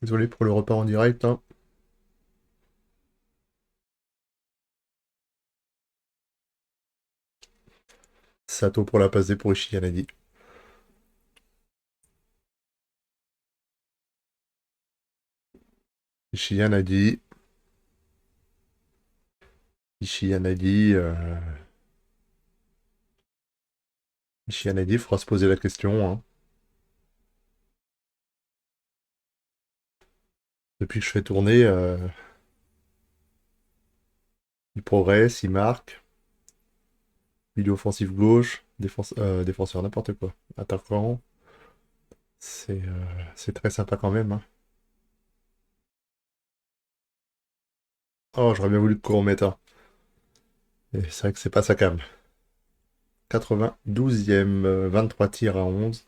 Désolé pour le repas en direct, hein. Sato pour la passer pour Ishiyanadi. Ishiyanadi. Ishiyanadi. Ishiyanadi, il faudra se poser la question, hein. Depuis que je fais tourner, il progresse, il marque. Milieu offensif gauche. Défenseur, n'importe quoi. Attaquant. C'est très sympa quand même, hein. Oh, j'aurais bien voulu qu'on en mette un. Et c'est vrai que c'est pas sa cam. 92e, 23 tirs à 11.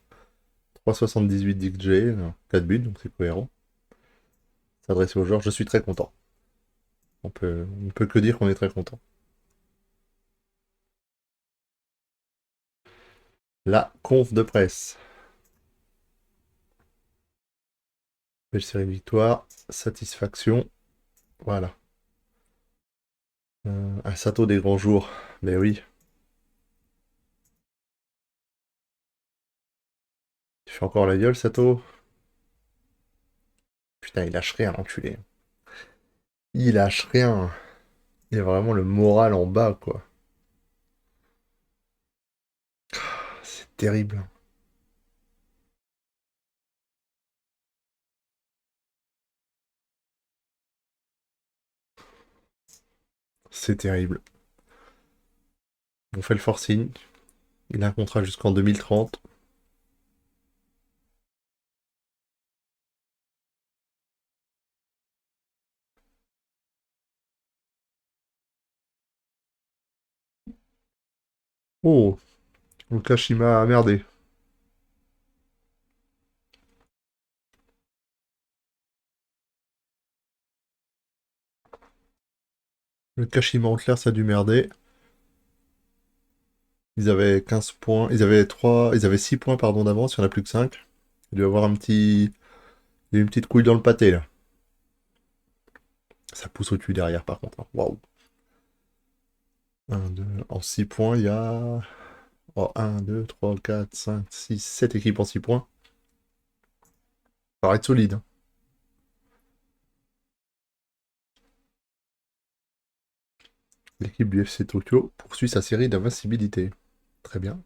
3,78 d'XG, 4 buts, donc c'est cohérent. S'adresser aux joueurs, je suis très content. On ne peut que dire qu'on est très content. La conf de presse. Belle série de victoires. Satisfaction. Voilà. Un Sato des grands jours. Mais oui. Tu fais encore la gueule, Sato? Putain, il lâche rien, l'enculé. Il lâche rien. Il a vraiment le moral en bas, quoi. C'est terrible. C'est terrible. On fait le forcing. Il a un contrat jusqu'en 2030. Oh, le Kashima a merdé. Le Kashima en clair, ça a dû merder. Ils avaient 15 points. Ils avaient 3. Ils avaient 6 points pardon d'avance, il n'y en a plus que 5. Il doit y avoir un petit. Il y a une petite couille dans le pâté là. Ça pousse au-dessus derrière par contre, hein. Waouh. 1, 2. En 6 points, il y a. Oh, 1, 2, 3, 4, 5, 6, 7 équipes en 6 points. Ça paraît être solide, hein. L'équipe du FC Tokyo poursuit sa série d'invincibilité. Très bien.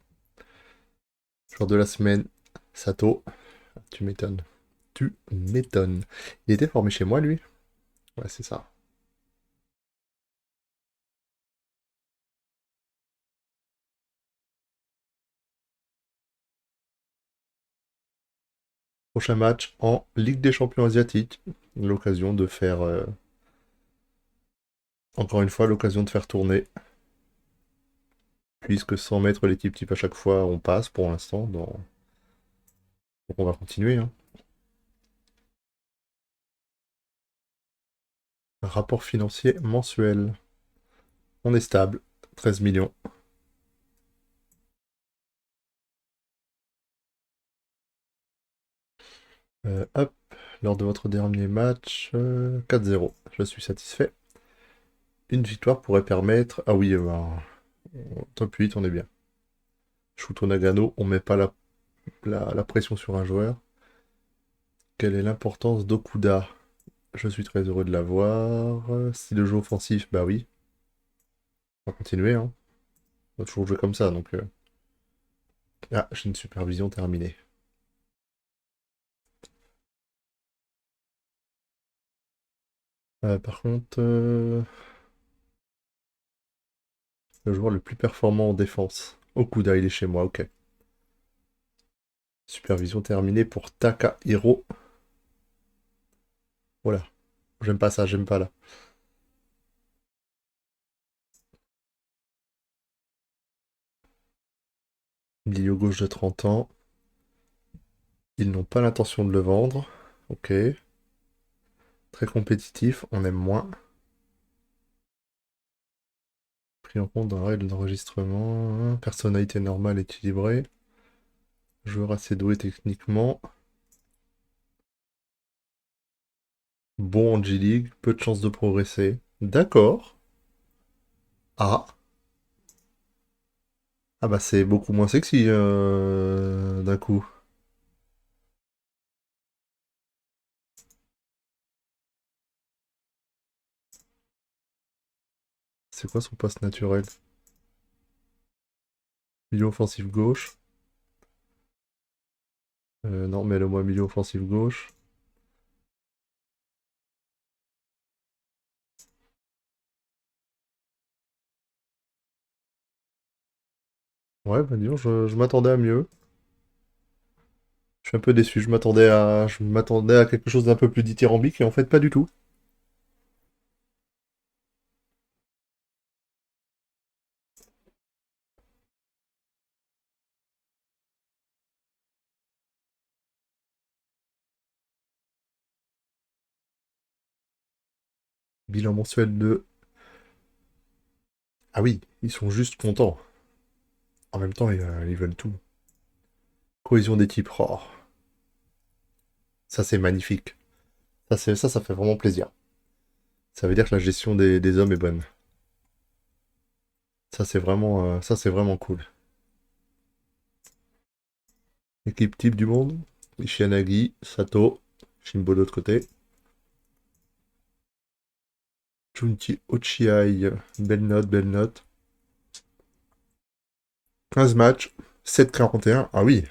Joueur de la semaine, Sato. Tu m'étonnes. Tu m'étonnes. Il était formé chez moi, lui? Ouais, c'est ça. Prochain match en Ligue des Champions asiatiques. L'occasion de faire, encore une fois, l'occasion de faire tourner. Puisque sans mettre l'équipe type à chaque fois, on passe pour l'instant. Donc on va continuer, hein. Rapport financier mensuel. On est stable. 13 millions. Hop. Lors de votre dernier match, 4-0. Je suis satisfait. Une victoire pourrait permettre. Ah oui, top 8, on est bien. Shuto Nagano, on met pas la pression sur un joueur. Quelle est l'importance d'Okuda? Je suis très heureux de l'avoir. Si le jeu offensif, bah oui. On va continuer, hein. On va toujours jouer comme ça, donc. Ah, j'ai une supervision terminée. Par contre, le joueur le plus performant en défense. Okuda, il est chez moi, ok. Supervision terminée pour Takahiro. Voilà. J'aime pas ça, j'aime pas là. Milieu gauche de 30 ans. Ils n'ont pas l'intention de le vendre. Ok. Très compétitif, on aime moins. Pris en compte dans la règle d'enregistrement. Personnalité normale, équilibrée. Joueur assez doué techniquement. Bon en G-League, peu de chances de progresser. D'accord. Ah. Ah bah c'est beaucoup moins sexy d'un coup. C'est quoi son poste naturel? Milieu offensif gauche. Non, mais le moi milieu offensif gauche. Ouais, bah disons, je m'attendais à mieux. Je suis un peu déçu, je m'attendais à quelque chose d'un peu plus dithyrambique, et en fait pas du tout. Bilan mensuel de... Ah oui, ils sont juste contents. En même temps, ils veulent tout. Cohésion d'équipe. Oh, ça c'est magnifique. Ça fait vraiment plaisir. Ça veut dire que la gestion des hommes est bonne. Ça c'est vraiment cool. Équipe type du monde. Ishianagi, Sato, Shimbo de l'autre côté. Junti Ochiai, belle note, belle note. 15 matchs, 7,41. Ah oui.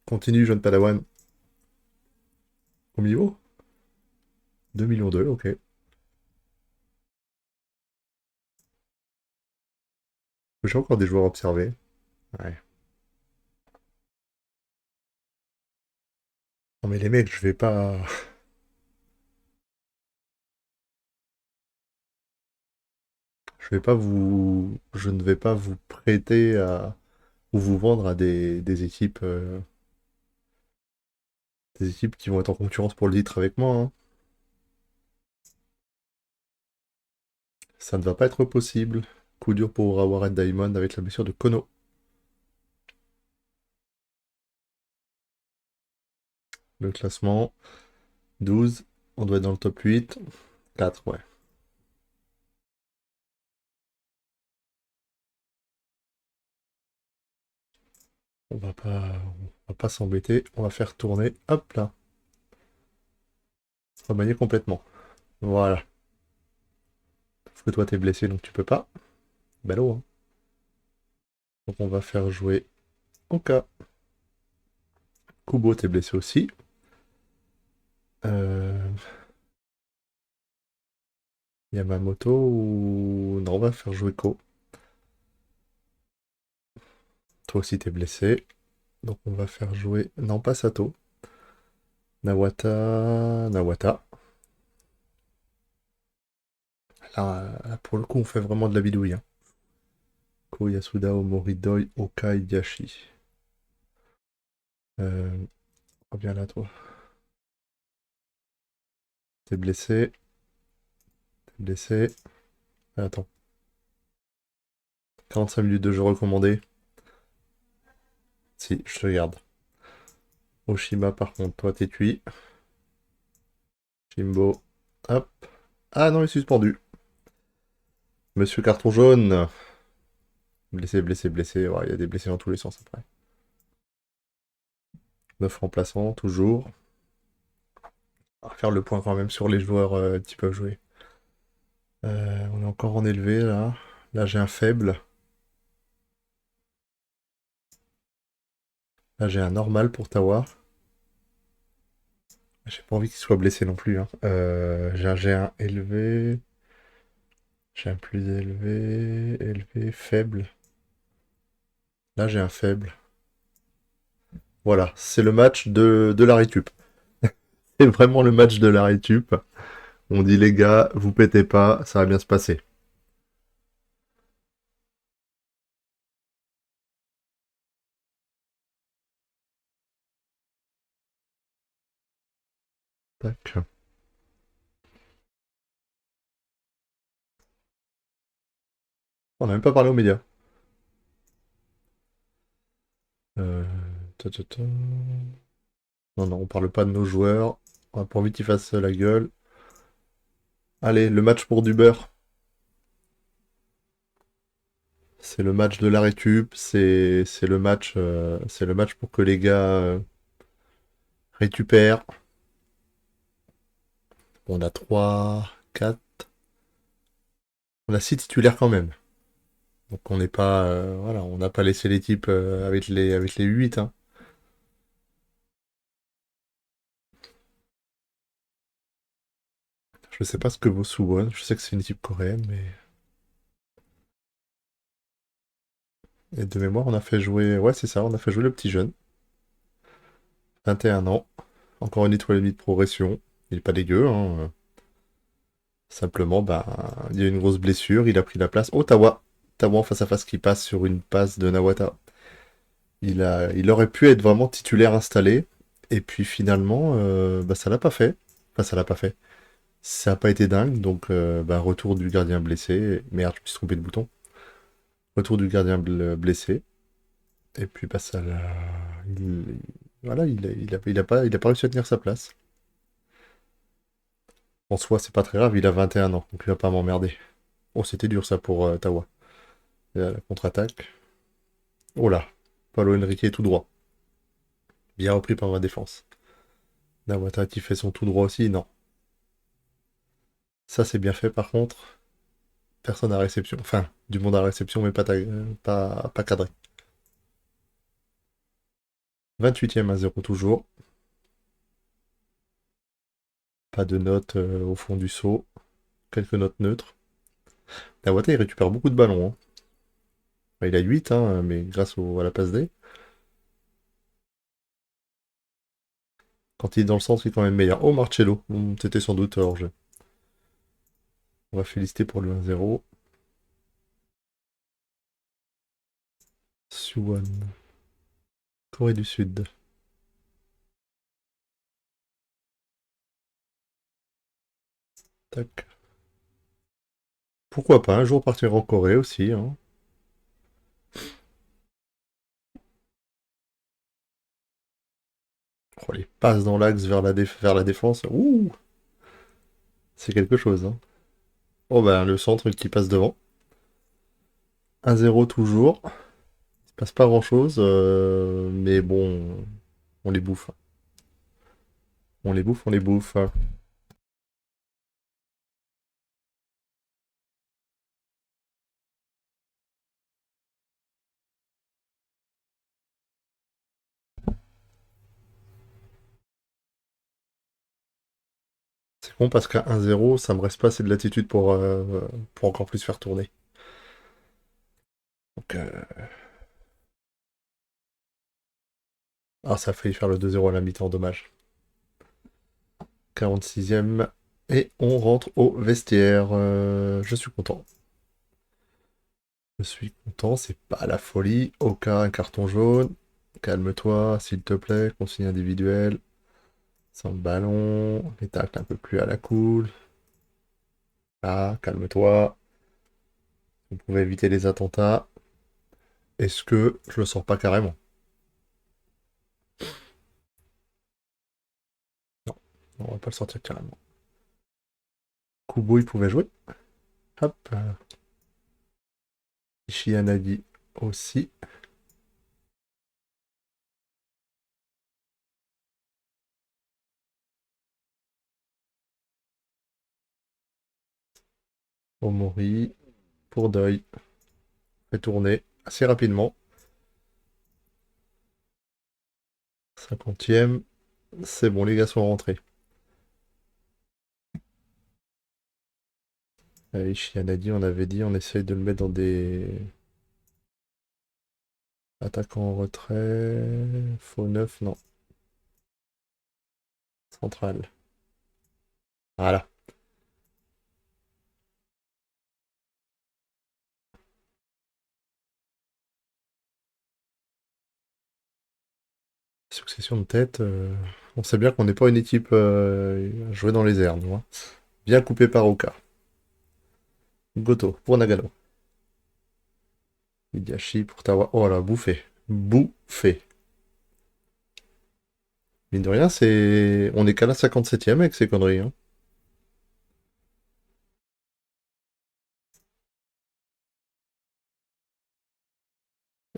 Continue, jeune Padawan. Au niveau 2 millions 2, ok. J'ai encore des joueurs observés. Ouais. Non mais les mecs, je vais pas... Je ne vais pas vous prêter à... ou vous vendre à des équipes qui vont être en concurrence pour le titre avec moi, hein. Ça ne va pas être possible. Coup dur pour Warren Diamond avec la blessure de Kono. Le classement, 12. On doit être dans le top 8. 4, ouais. On va pas s'embêter. On va faire tourner. Hop là. Remanier complètement. Voilà. Parce que toi, t'es blessé, donc tu peux pas. Ballot, hein. Donc on va faire jouer Oka. Kubo, t'es blessé aussi. Euh... Yamamoto ou... Non, on va faire jouer Ko. Toi aussi, t'es blessé. Donc on va faire jouer... Non, pas Sato. Nawata. Là, pour le coup, on fait vraiment de la bidouille, hein. Ko, Yasuda, Omoridoi, Oka, Yashi. Reviens là, toi. T'es blessé. T'es blessé. Attends. 45 minutes de jeu recommandé. Si, je te garde. Oshima, par contre, toi, t'es cuit. Shimbo. Hop. Ah non, il est suspendu. Monsieur carton jaune. Blessé, blessé, blessé. Ouais, il y a des blessés dans tous les sens après. 9 remplaçants, toujours. On va faire le point quand même sur les joueurs qui peuvent jouer. On est encore en élevé là. Là, j'ai un faible. Là, j'ai un normal pour Tawar. J'ai pas envie qu'il soit blessé non plus, hein. J'ai un élevé. J'ai un plus élevé. Élevé, faible. Là, j'ai un faible. Voilà, c'est le match de la récup. C'est vraiment le match de la récup. On dit les gars, vous pétez pas, ça va bien se passer. Tac. On n'a même pas parlé aux médias. Euh... ta. Non, non, on parle pas de nos joueurs. On a pas envie qu'ils fassent la gueule. Allez, le match pour du beurre. C'est le match de la récup. C'est le match pour que les gars récupèrent. On a 3, 4. On a 6 titulaires quand même. Donc on n'est pas, voilà, on n'a pas laissé les types avec les 8, hein. Je sais pas ce que vaut Suwon. Je sais que c'est une équipe coréenne, mais et de mémoire, on a fait jouer, ouais, c'est ça, on a fait jouer le petit jeune, 21 ans, encore une étoile et demie de progression. Il est pas dégueu, hein. Simplement, bah, il y a eu une grosse blessure, il a pris la place. Oh, Tawa en face à face qui passe sur une passe de Nawata. Il aurait pu être vraiment titulaire installé, et puis finalement, bah, ça l'a pas fait. Enfin, ça l'a pas fait. Ça n'a pas été dingue, donc bah, retour du gardien blessé. Merde, je me suis trompé de bouton. Retour du gardien blessé. Et puis bah, ça l'a. Voilà, il a pas réussi à tenir sa place. En soi, c'est pas très grave, il a 21 ans, donc il va pas m'emmerder. Oh, c'était dur ça pour Tawa. Et là, la contre-attaque. Oh là. Paulo Henrique tout droit. Bien repris par ma défense. Nawata qui fait son tout droit aussi, non. Ça c'est bien fait par contre. Personne à réception. Enfin, du monde à réception, mais pas cadré. 28e à 0 toujours. Pas de notes au fond du seau. Quelques notes neutres. Nawata il récupère beaucoup de ballons, hein. Enfin, il a 8, hein, mais grâce à la passe D. Quand il est dans le centre, il est quand même meilleur. Oh, Marcello. C'était sans doute hors jeu. On va féliciter pour le 1-0. Suwon. Corée du Sud. Tac. Pourquoi pas un jour partir en Corée aussi, hein. Oh, les passes dans l'axe vers la défense. Ouh, c'est quelque chose, hein. Oh ben le centre qui passe devant. 1-0 toujours. Il se passe pas grand-chose, mais bon, on les bouffe. On les bouffe, on les bouffe. C'est con parce qu'à 1-0, ça me reste pas assez de latitude pour encore plus faire tourner. Donc, ah, ça a failli faire le 2-0 à la mi-temps, dommage. 46e. Et on rentre au vestiaire. Je suis content. Je suis content, c'est pas la folie. Aucun un carton jaune. Calme-toi, s'il te plaît. Consigne individuelle. Sans le ballon. Les tacles un peu plus à la cool. Ah, calme-toi. On pouvait éviter les attentats. Est-ce que je le sors pas carrément? Non, on va pas le sortir carrément. Kubo, il pouvait jouer. Hop. Ishianagi aussi. Omori. Pour deuil. Fait tourner assez rapidement. 50e. C'est bon, les gars sont rentrés. Ishianagi, on avait dit, on essaye de le mettre dans des attaquants en retrait. Faux neuf, non. Central. Voilà. Succession de tête. On sait bien qu'on n'est pas une équipe à jouer dans les airs, nous, hein. Bien coupé par Oka. Goto pour Nagano. Hideyoshi pour Tawa. Oh là, bouffé. Bouffé. Mine de rien, c'est. On est qu'à la 57e avec ces conneries, hein.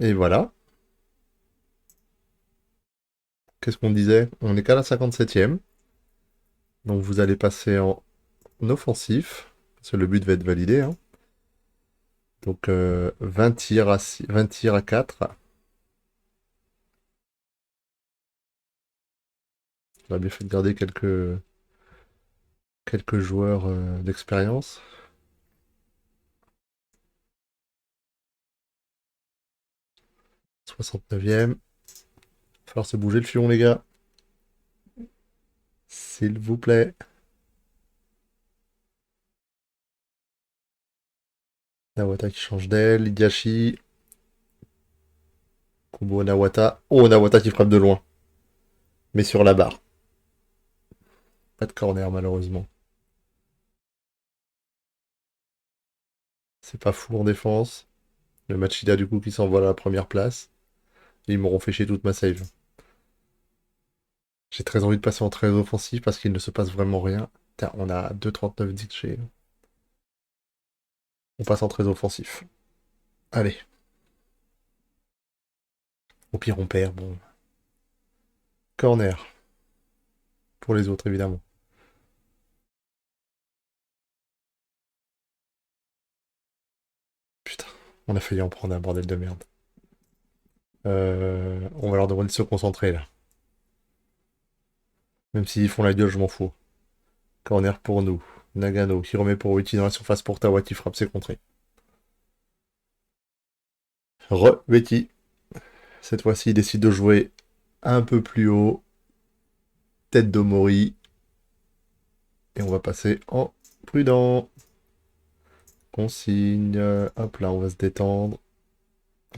Et voilà. Qu'est-ce qu'on disait? On est qu'à la 57e. Donc vous allez passer en offensif. Parce que le but va être validé, hein. Donc 20 tirs à 20 tirs à 4. On a bien fait de garder quelques joueurs d'expérience. 69e. Il va falloir se bouger le fion, les gars. S'il vous plaît. Nawata qui change d'aile. Hideyoshi. Kubo Nawata. Oh, Nawata qui frappe de loin. Mais sur la barre. Pas de corner, malheureusement. C'est pas fou en défense. Le Machida, du coup, qui s'envole à la première place. Et ils m'auront fait chier toute ma save. J'ai très envie de passer en très offensif parce qu'il ne se passe vraiment rien. Putain, on a 2,39 d'XG. On passe en très offensif. Allez. Au pire, on perd. Bon. Corner. Pour les autres, évidemment. Putain, on a failli en prendre un bordel de merde. On va leur demander de se concentrer, là. Même s'ils font la gueule, je m'en fous. Corner pour nous. Nagano qui remet pour Uti dans la surface pour Tawa qui frappe ses contrées. Betty. Cette fois-ci, il décide de jouer un peu plus haut. Tête d'Omori. Et on va passer en prudent. Consigne. Hop là, on va se détendre.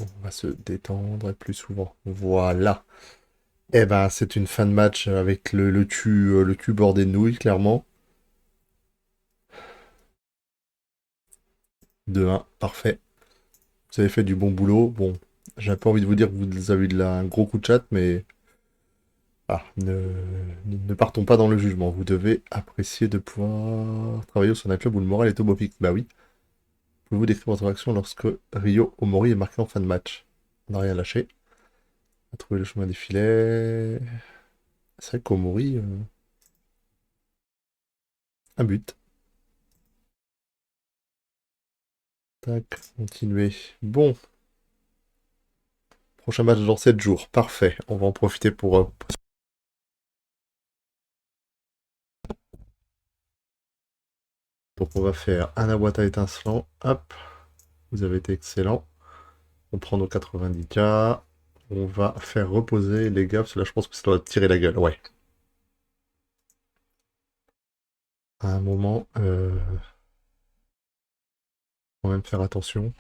On va se détendre plus souvent. Voilà. Eh ben, c'est une fin de match avec le cul bordé de nouilles, clairement. 2-1, parfait. Vous avez fait du bon boulot. Bon, j'ai pas envie de vous dire que vous avez eu un gros coup de chat, mais ah, ne partons pas dans le jugement. Vous devez apprécier de pouvoir travailler au sein d'un club où le moral est au beau pic. Bah oui. Pouvez-vous décrire votre réaction lorsque Ryo Omori est marqué en fin de match? On n'a rien lâché. On a trouvé le chemin des filets. C'est vrai qu'Omori, un but. Tac, continuer. Bon, prochain match dans 7 jours. Parfait. On va en profiter pour... Donc on va faire un Awata étincelant. Hop, vous avez été excellent. On prend nos 90K. On va faire reposer les gars, parce que là je pense que ça doit tirer la gueule. Ouais. À un moment, quand même faire attention.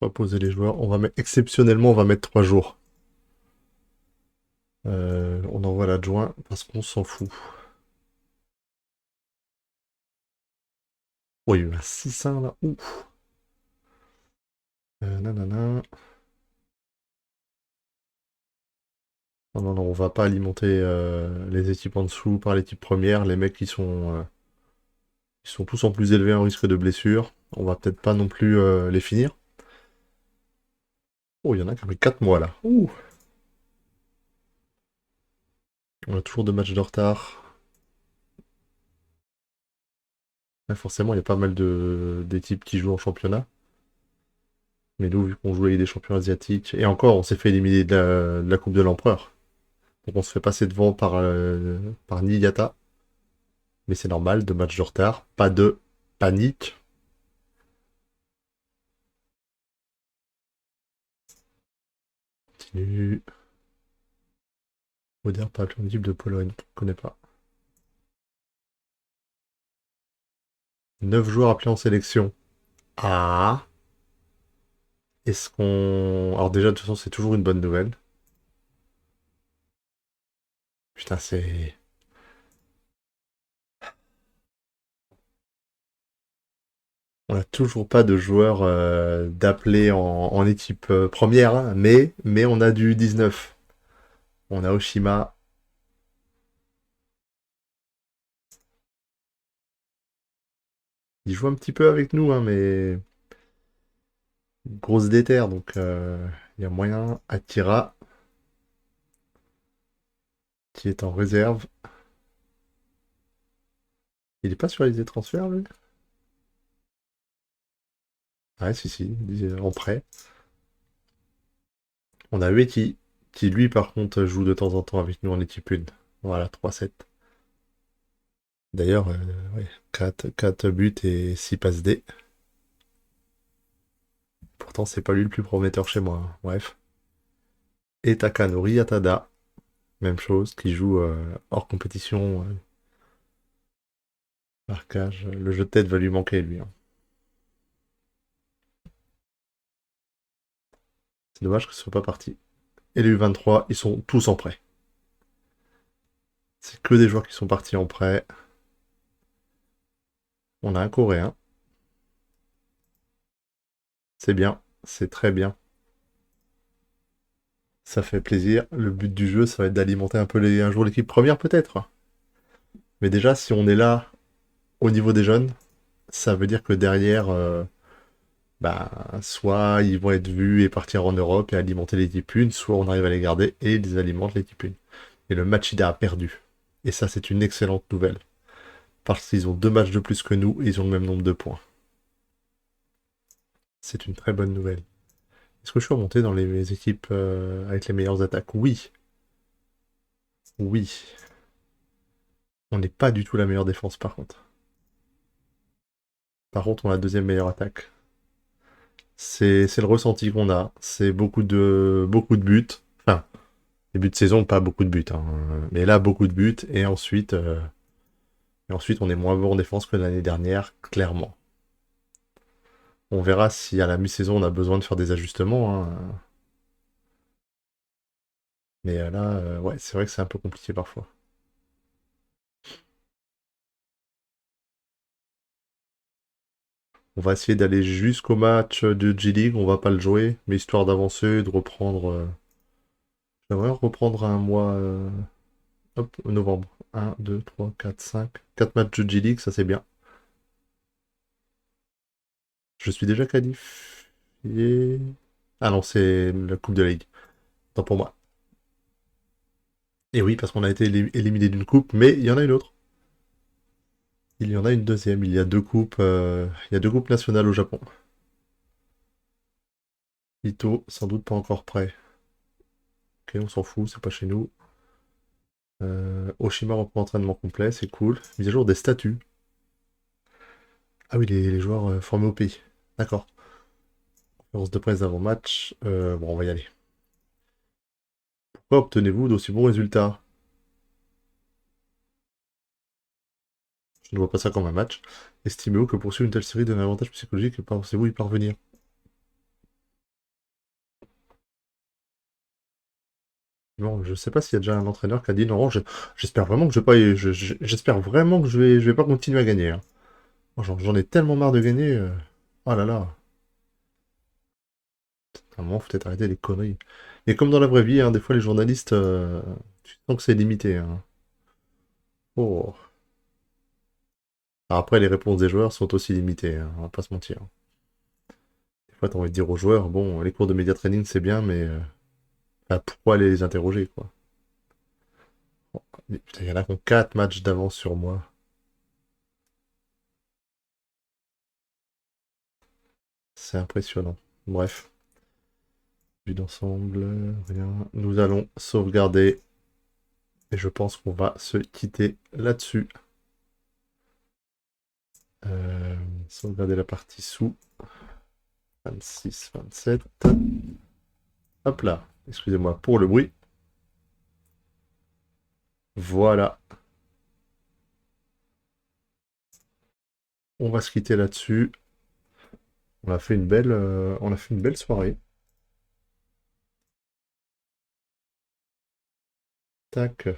Reposer les joueurs. On va mettre, exceptionnellement, on va mettre 3 jours. On envoie l'adjoint parce qu'on s'en fout. Oh, il y a eu un 6-1 là. Ouf. Nanana. Non, non, non, on va pas alimenter les équipes en dessous par l'équipe première. Les mecs ils sont tous en plus élevés en risque de blessure. On va peut-être pas non plus les finir. Oh, il y en a qui ont pris 4 mois là. Ouh. On a toujours 2 matchs de retard. Ouais, forcément, il y a pas mal d'équipes qui jouent en championnat. Mais nous, vu qu'on joue avec des champions asiatiques, et encore, on s'est fait éliminer de la Coupe de l'Empereur. Donc on se fait passer devant par Niigata. Mais c'est normal, 2 matchs de retard. Pas de panique. Continue. Oder, pas l'équipe de Pologne. Je connais pas. 9 joueurs appelés en sélection. Ah. Est-ce qu'on... Alors déjà, de toute façon, c'est toujours une bonne nouvelle. Putain, c'est... On n'a toujours pas de joueurs d'appeler en équipe première, hein, mais on a du 19. On a Oshima. Il joue un petit peu avec nous, hein, mais grosse déterre, donc il y a moyen. Akira, qui est en réserve. Il est pas sur les transferts, lui? Ouais, si, si, en prêt. On a Ueki, qui lui, par contre, joue de temps en temps avec nous en équipe 1. Voilà, 3-7. D'ailleurs, ouais, 4 buts et 6 passes D. Pourtant, c'est pas lui le plus prometteur chez moi, hein. Bref. Et Takanori Yatada, même chose, qui joue hors compétition. Marquage. Le jeu de tête va lui manquer, lui, hein. C'est dommage que ce soit pas parti. Et les U23, ils sont tous en prêt. C'est que des joueurs qui sont partis en prêt. On a un Coréen. C'est bien, c'est très bien. Ça fait plaisir. Le but du jeu, ça va être d'alimenter un peu un jour l'équipe première, peut-être. Mais déjà, si on est là au niveau des jeunes, ça veut dire que derrière, bah, soit ils vont être vus et partir en Europe et alimenter l'équipe 1, soit on arrive à les garder et ils alimentent l'équipe 1. Et le match, il a perdu. Et ça, c'est une excellente nouvelle. Parce qu'ils ont 2 matchs de plus que nous et ils ont le même nombre de points. C'est une très bonne nouvelle. Est-ce que je suis remonté dans les équipes avec les meilleures attaques? Oui. Oui. On n'est pas du tout la meilleure défense par contre. Par contre, on a la deuxième meilleure attaque. C'est le ressenti qu'on a. C'est beaucoup de buts. Enfin, début de saison, pas beaucoup de buts, hein. Mais là, beaucoup de buts. Et ensuite, on est moins bon en défense que l'année dernière, clairement. On verra si à la mi-saison, on a besoin de faire des ajustements, hein. Mais là, ouais, c'est vrai que c'est un peu compliqué parfois. On va essayer d'aller jusqu'au match de G-League. On va pas le jouer, mais histoire d'avancer, de reprendre. J'aimerais reprendre un mois. Hop, novembre. 1, 2, 3, 4, 5. 4 matchs de G-League, ça c'est bien. Je suis déjà qualifié. Ah non, c'est la Coupe de la Ligue. Tant pour moi. Et oui, parce qu'on a été éliminé d'une coupe, mais il y en a une autre. Il y en a une deuxième. Il y a 2 coupes nationales au Japon. Ito, sans doute pas encore prêt. Ok, on s'en fout, c'est pas chez nous. Oshima reprend entraînement complet, c'est cool. Mise à jour des statuts. Ah oui, les joueurs formés au pays. D'accord. Conférence de presse d'avant-match. Bon, on va y aller. Pourquoi obtenez-vous d'aussi bons résultats? Je ne vois pas ça comme un match. Estimez-vous que poursuivre une telle série donne un avantage psychologique et pensez-vous y parvenir? Non, je sais pas s'il y a déjà un entraîneur qui a dit non, j'espère vraiment que je vais pas, j'espère vraiment que je vais pas continuer à gagner, hein. Moi, j'en ai tellement marre de gagner. Oh là là. À un moment, faut peut-être arrêter les conneries. Et comme dans la vraie vie, hein, des fois les journalistes, tu sens que c'est limité, hein. Oh. Alors après, les réponses des joueurs sont aussi limitées, hein, on va pas se mentir. Des fois, t'as envie de dire aux joueurs, bon, les cours de média training, c'est bien, mais enfin, pourquoi aller les interroger, quoi? Bon, putain, il y en a qui ont 4 matchs d'avance sur moi. C'est impressionnant. Bref, vue d'ensemble, rien. Nous allons sauvegarder. Et je pense qu'on va se quitter là-dessus. Euh, Sauvegarder la partie sous. 26, 27. Hop là. Excusez-moi pour le bruit. Voilà. On va se quitter là-dessus. On a fait une belle soirée. Tac.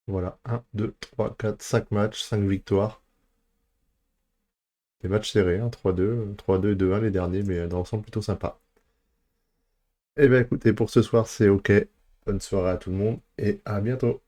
Voilà. 1, 2, 3, 4, 5 matchs, 5 victoires. Des matchs serrés, hein, 3-2, 3-2 et 2-1 les derniers, mais dans l'ensemble plutôt sympa. Eh bien écoutez, pour ce soir c'est ok. Bonne soirée à tout le monde et à bientôt.